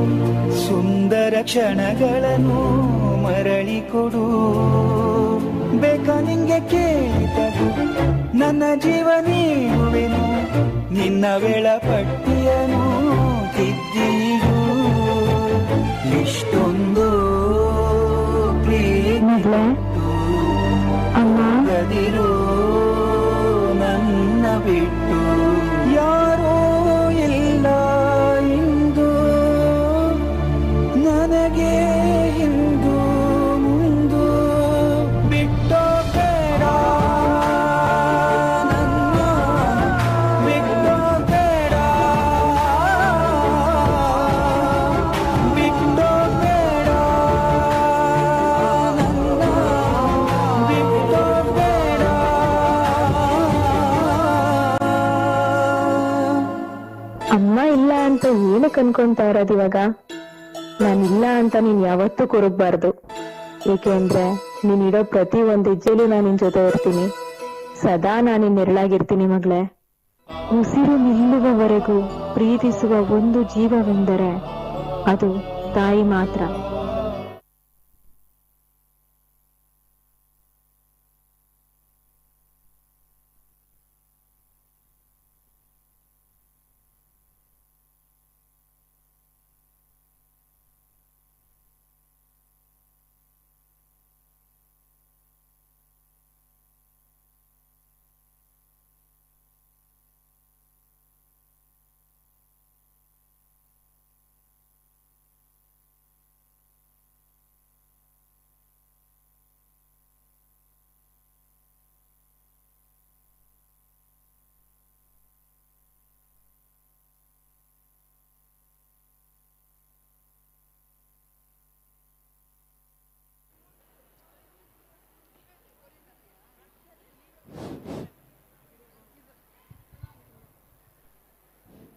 [SPEAKER 12] ಸುಂದರ ಕ್ಷಣಗಳನ್ನು ಮರಳಿ ಕೊಡು ಬೇಕ ನಿಂಗೆ ಕೇಳಿದದು ನನ್ನ ಜೀವ ನೀಡುವೆನು ನಿನ್ನ ವೇಳಪಟ್ಟಿಯನು ತಿದ್ದಿಡು ಇಷ್ಟೊಂದು ಪ್ರೀತಿರು ನನ್ನ ಬಿಟ್ಟು ಯಾರೋ ಇಲ್ಲ ಇಂದು ನನಗೆ ಹಿಂದು ಮುಂದು ಬಿಟ್ಟೋ ಬೇಡ ನನ್ನ ಬಿಟ್ಟೋ ಬೇಡ ಬಿಟ್ಟೋ ಬೇಡ ನನ್ನ ಬಿಟ್ಟೋ ಬೇಡ
[SPEAKER 1] ಅಮ್ಮ ಇಲ್ಲ ಅಂತ ಏನಕ್ಕೆ ಅನ್ಕೊಂತಾ ಇರೋದು ಇವಾಗ? ನಾನಿಲ್ಲ ಅಂತ ನೀನ್ ಯಾವತ್ತೂ ಕೊರಗಬಾರ್ದು. ಏಕೆ ಅಂದ್ರೆ ನೀನಿಡೋ ಪ್ರತಿ ಒಂದ್ ಹೆಜ್ಜೆಲೂ ನಾನು ನಿನ್ ಜೊತೆ ಇರ್ತೀನಿ. ಸದಾ ನಾನು ನೆರಳಾಗಿರ್ತೀನಿ ಮಗಳೇ. ಉಸಿರು ನಿಲ್ಲುವವರೆಗೂ ಪ್ರೀತಿಸುವ ಒಂದು ಜೀವವೆಂದರೆ ಅದು ತಾಯಿ ಮಾತ್ರ.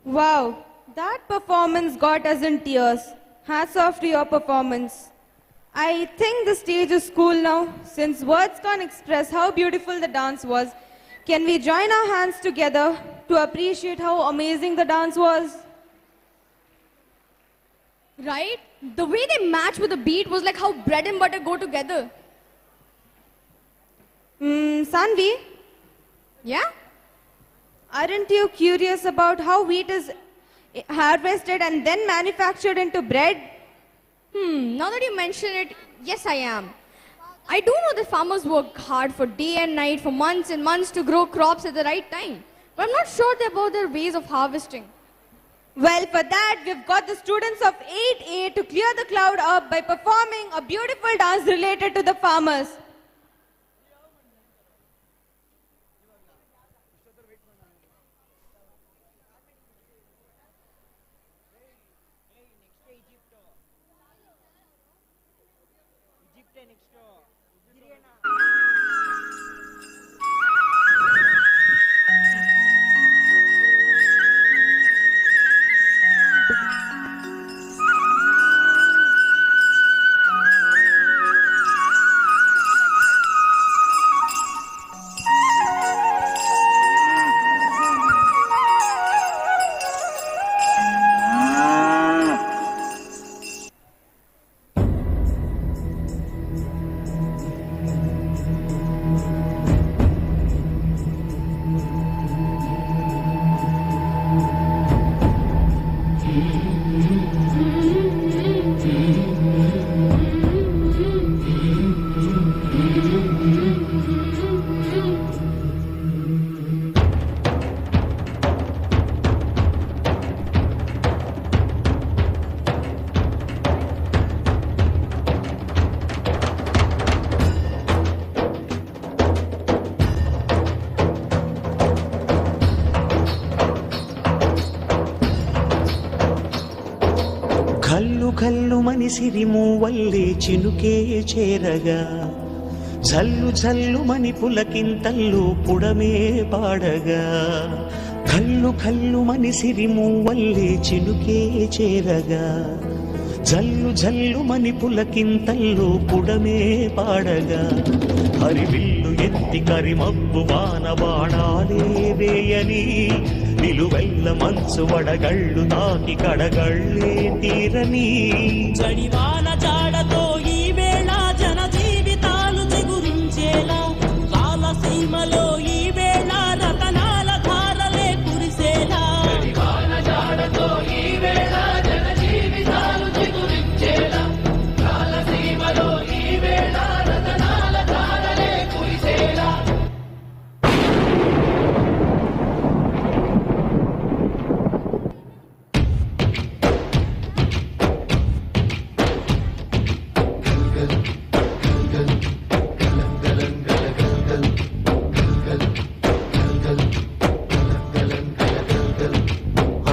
[SPEAKER 21] Wow, that performance got us in tears. Hats off to your performance. I think the stage is cool now. Since words can't express how beautiful the dance was, can we join our hands together to appreciate how amazing the dance was?
[SPEAKER 20] Right? The way they matched with the beat was like how bread and butter go together.
[SPEAKER 21] Sanvi?
[SPEAKER 20] Yeah?
[SPEAKER 21] Aren't you curious about how wheat is harvested and then manufactured into bread?
[SPEAKER 20] Now that you mention it, yes I am. I do know that farmers work hard for day and night for months and months to grow crops at the right time. But I'm not sure about their ways of harvesting.
[SPEAKER 21] Well, for that, we've got the students of 8A to clear the cloud up by performing a beautiful dance related to the farmers.
[SPEAKER 8] సిరిమూవల్లే చినుకే చేరగా జల్లు జల్లుమని పులకింతల్లో పుడమే పాడగా కల్లు కల్లుమని సిరిమూవల్లే చినుకే చేరగా జల్లు జల్లుమని పులకింతల్లో పుడమే పాడగా హరివిల్లు ఎత్తి కరిమబ్బు వాన బాణాలే వేయని నిలువెల్ల మంచు వడగళ్ళు తాకి కడగళ్ళే తీరని
[SPEAKER 12] జడివాన జాడతో ఈ వేళ జన జీవితాలు చిగురించేలా కాలసీమలో ఈ వేళ రతనాల ధారలే కురిసేలా జడివాన జాడతో ఈ వేళ జన జీవితాలు చిగురించేలా కాలసీమలో ఈ వేళ రతనాల ధారలే కురిసేలా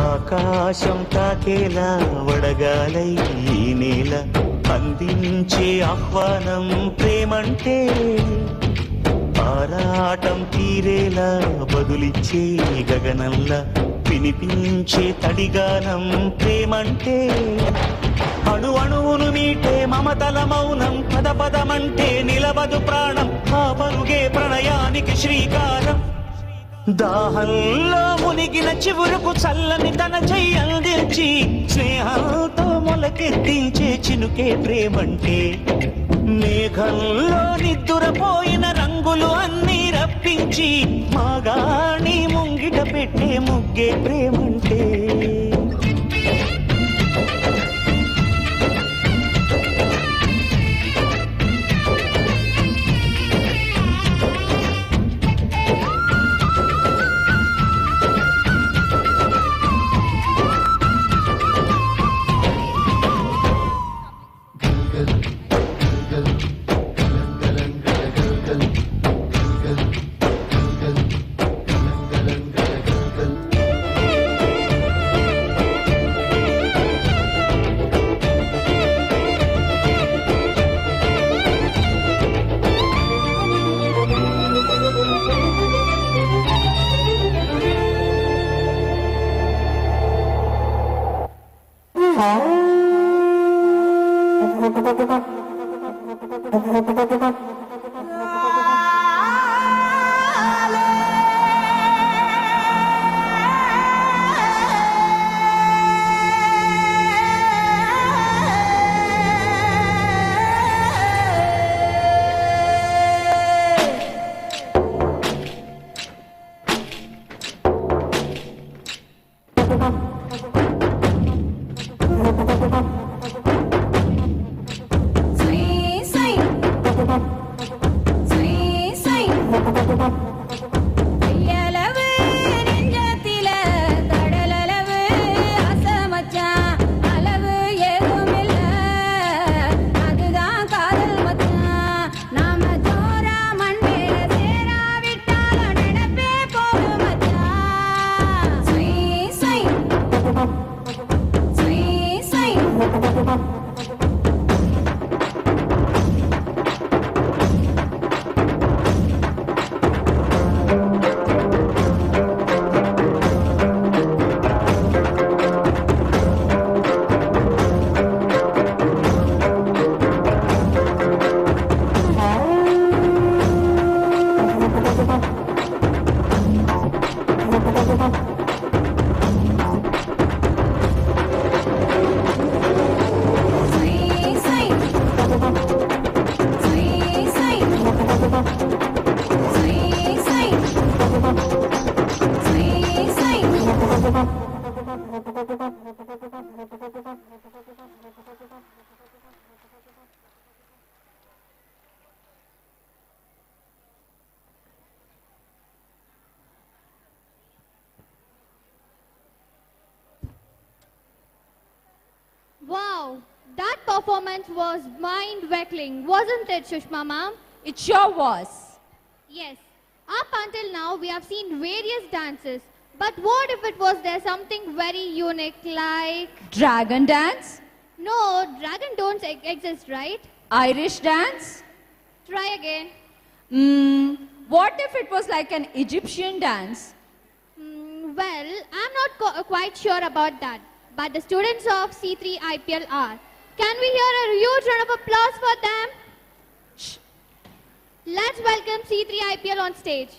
[SPEAKER 8] ఆకాశం తాకేలా వడగాలై ఈ నేల అందించే ఆహ్వానం ప్రేమంటే ఆరాటం తీరేలా బదులిచ్చే గగనంలా వినిపించే తడిగానం ప్రేమంటే అణు అణువును మీటే మమతల మౌనం పద పదమంటే నిలవదు ప్రాణం ఆ పరుగే ప్రణయానికి శ్రీకారం దాహంలో మునిగిన చివురకు చల్లని తన చెయ్యందించి స్నేహంతో మొలకెత్తించే చినుకే ప్రేమంటే మేఘంలో నిద్దురపోయిన రంగులు అన్నీ రప్పించి మాగాణి ముంగిట పెట్టే ముగ్గే ప్రేమంటే
[SPEAKER 17] Wow, that performance was mind-boggling, wasn't it, Shushma ma'am?
[SPEAKER 21] It sure was.
[SPEAKER 17] Yes. Up until now, we have seen various dances. But what if it was there something very unique like...
[SPEAKER 21] Dragon dance?
[SPEAKER 17] No, dragon don't exist, right?
[SPEAKER 3] Irish dance?
[SPEAKER 17] Try again.
[SPEAKER 3] What if it was like an Egyptian dance?
[SPEAKER 17] Well, I'm not quite sure about that. But the students of C3 IPL are. Can we hear a huge round of applause for them? Shh. Let's welcome C3 IPL on stage.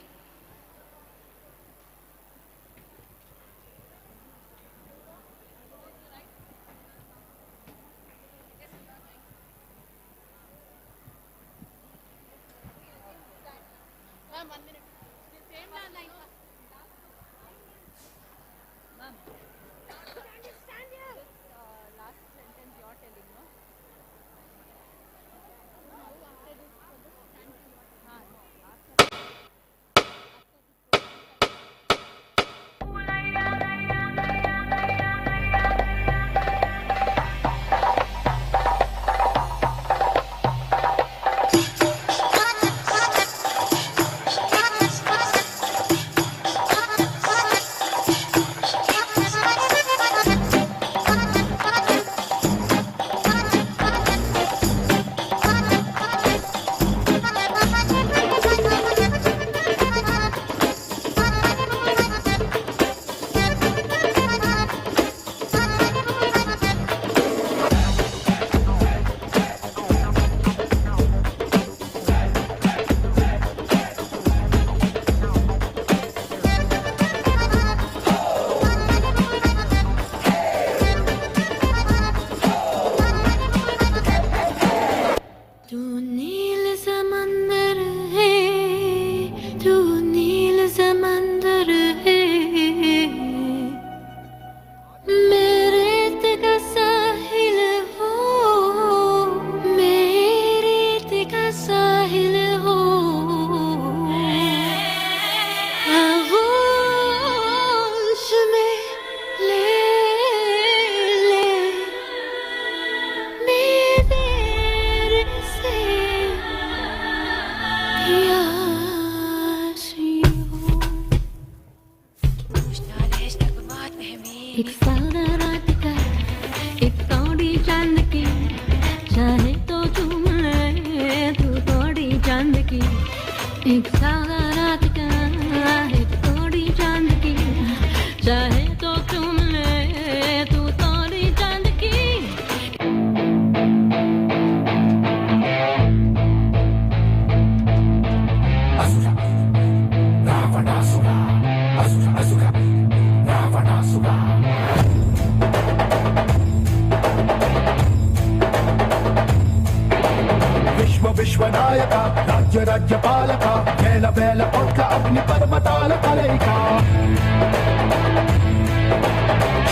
[SPEAKER 19] విశ్వనాయక రాజ్య రాజ్య పాలక వేల వేల కోట్ల అగ్ని పర్వతాల కలయిక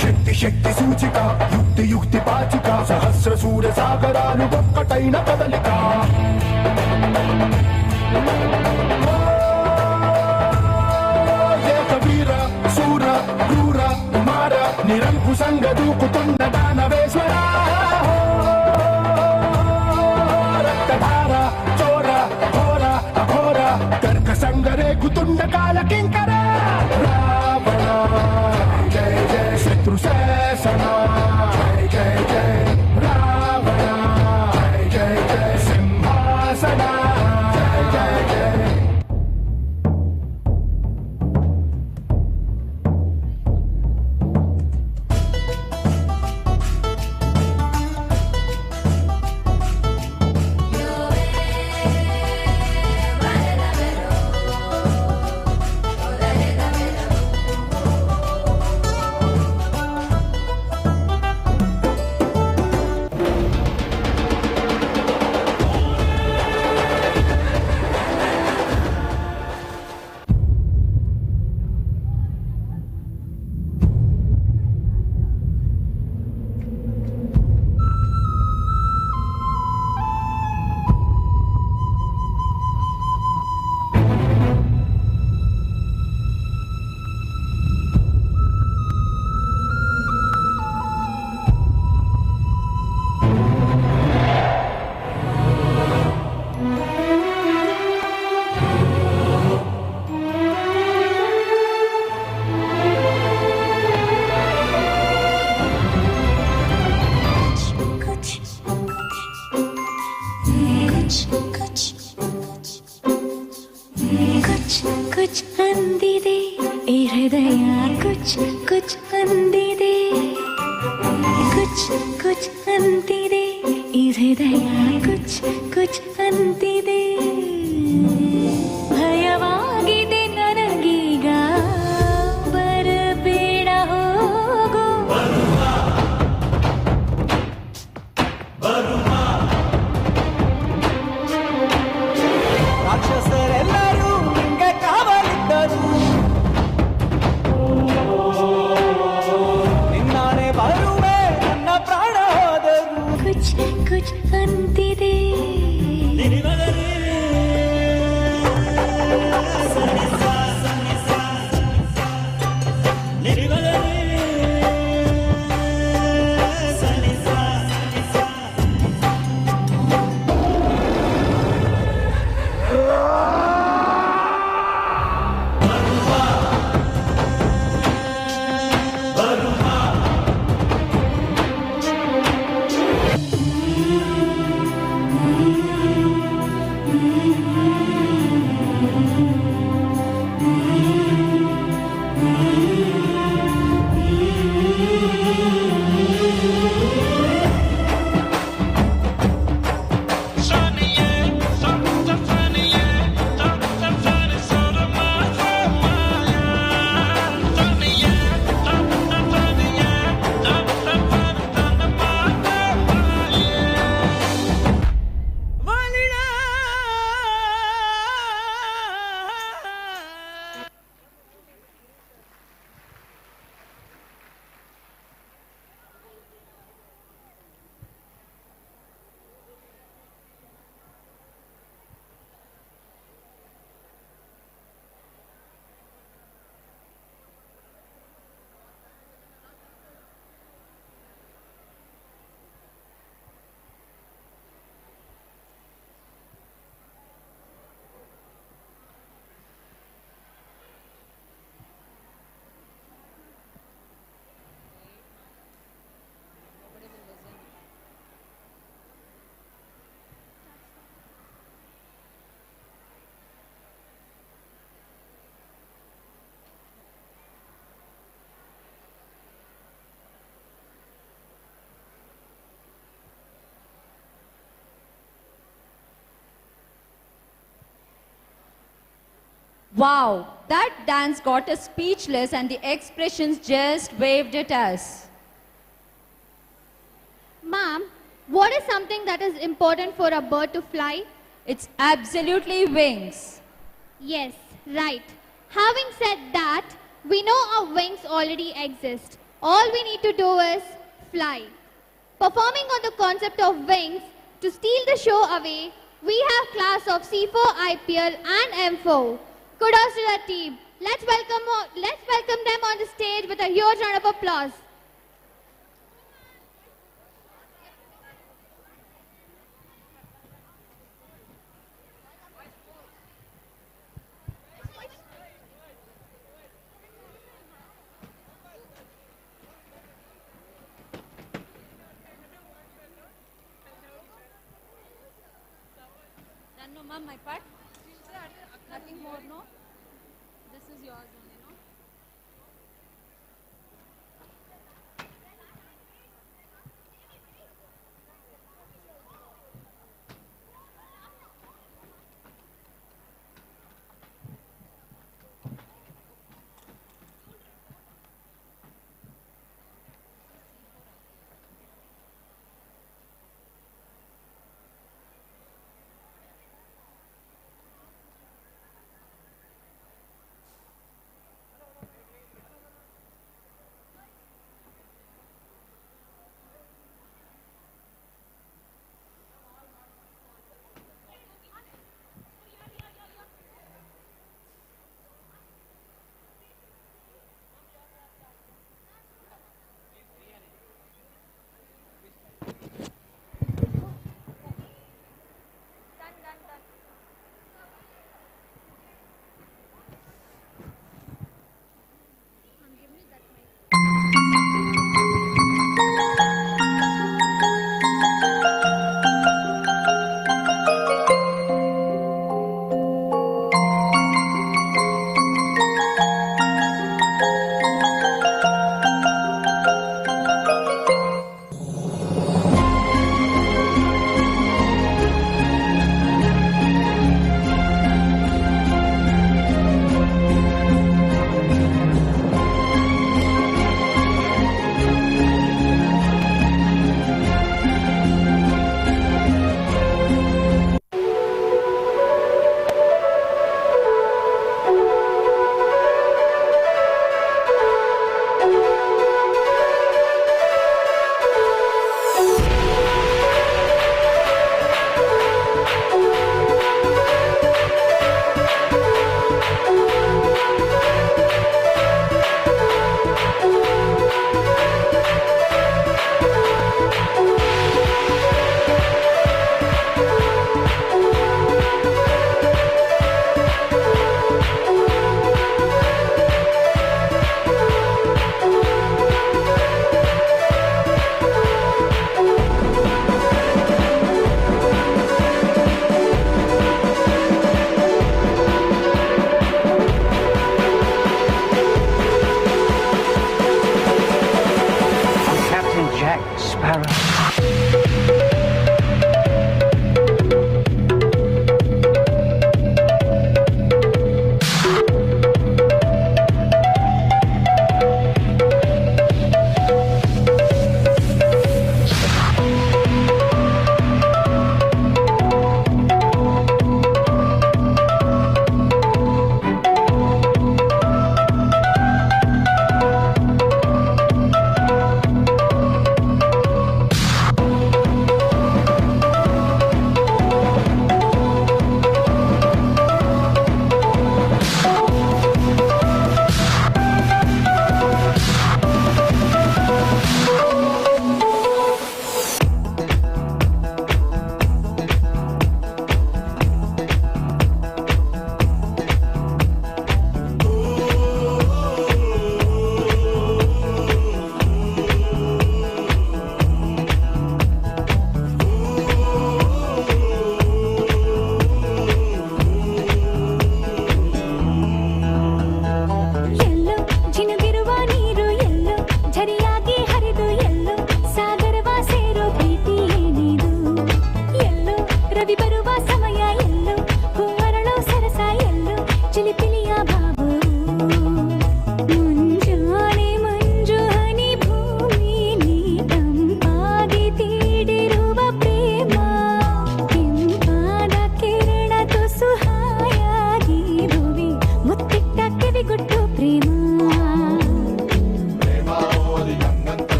[SPEAKER 19] శక్తి శక్తి సూచిక యుక్తి యుక్తి పాచిక సహస్ర సూర్య సాగరాలు ఒక్కటైన కదలిక ఏకవీర శూర క్రూర కుమార నిరంకుశంగా దూకుతున్న దానవేశ్వర సంగరేగుతున్న కాల కింకర రావణ జయ జయ శత్రు శాసన జయ జయ జయ రావణ జయ జయ సింహాసన జయ జయ జయ
[SPEAKER 2] कुछ कुछ अंदिदे ए हृदय कुछ कुछ अंदिदे कुछ कुछ अंदिदे ए हृदय कुछ कुछ अंदिदे ಭಯವಾಗಿದೆ ನನಗೀಗ ಬರಬೇಡ ಹೋಗು
[SPEAKER 5] ರಾಕ್ಷಸರೆಲ್ಲರೂ ನಿಂಗೆ ಕಾವಲಿದ್ದರು ನಿನ್ನಾನೆ ಬರುವೆ ನನ್ನ ಪ್ರಾಣ ಹೋದರು
[SPEAKER 2] कुछ कुछ अंतिदे
[SPEAKER 21] Wow, that dance got us speechless and the expressions just waved at us.
[SPEAKER 7] Ma'am, what is something that is important for a bird to fly?
[SPEAKER 21] It's absolutely wings.
[SPEAKER 7] Yes, right. Having said that, we know our wings already exist. All we need to do is fly. Performing on the concept of wings, to steal the show away, we have class of C4 IPL and M4. Kudos to the team. Let's welcome them on the stage with a huge round of applause.
[SPEAKER 21] No, ma'am, my part. Nothing more, no? This is yours only, no?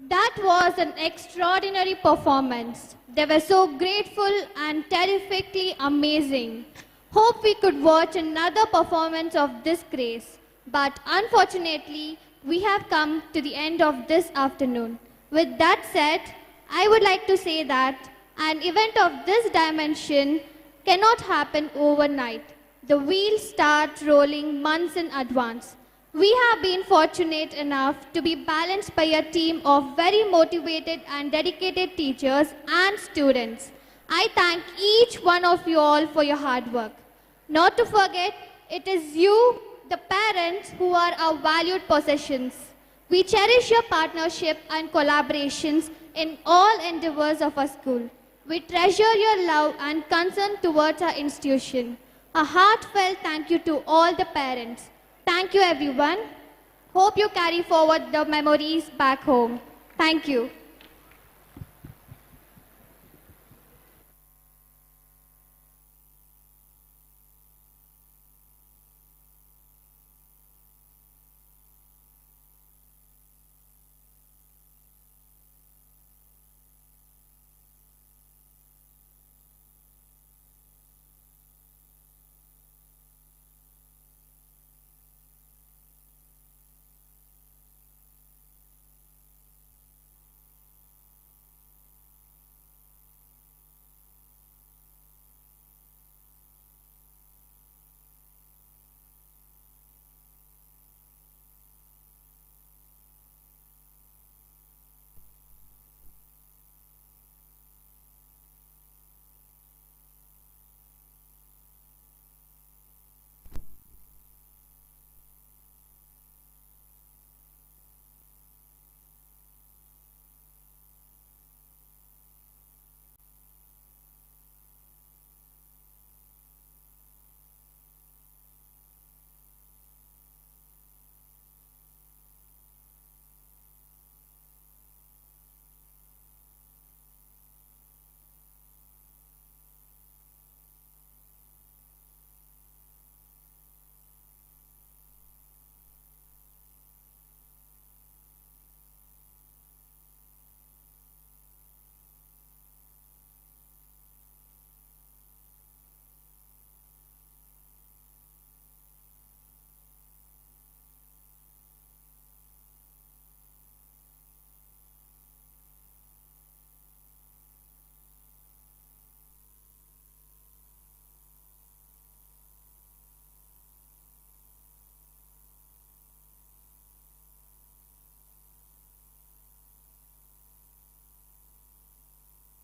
[SPEAKER 17] That was an extraordinary performance. They were so grateful and terrifically amazing. Hope we could watch another performance of this grace. But unfortunately, we have come to the end of this afternoon. With that said, I would like to say that an event of this dimension cannot happen overnight. The wheels start rolling months in advance. We have been fortunate enough to be balanced by a team of very motivated and dedicated teachers and students. I thank each one of you all for your hard work. Not to forget, it is you, the parents, who are our valued possessions. We cherish your partnership and collaborations in all endeavors of our school. We treasure your love and concern towards our institution. A heartfelt thank you to all the parents. Thank you, everyone. Hope you carry forward the memories back home. Thank you.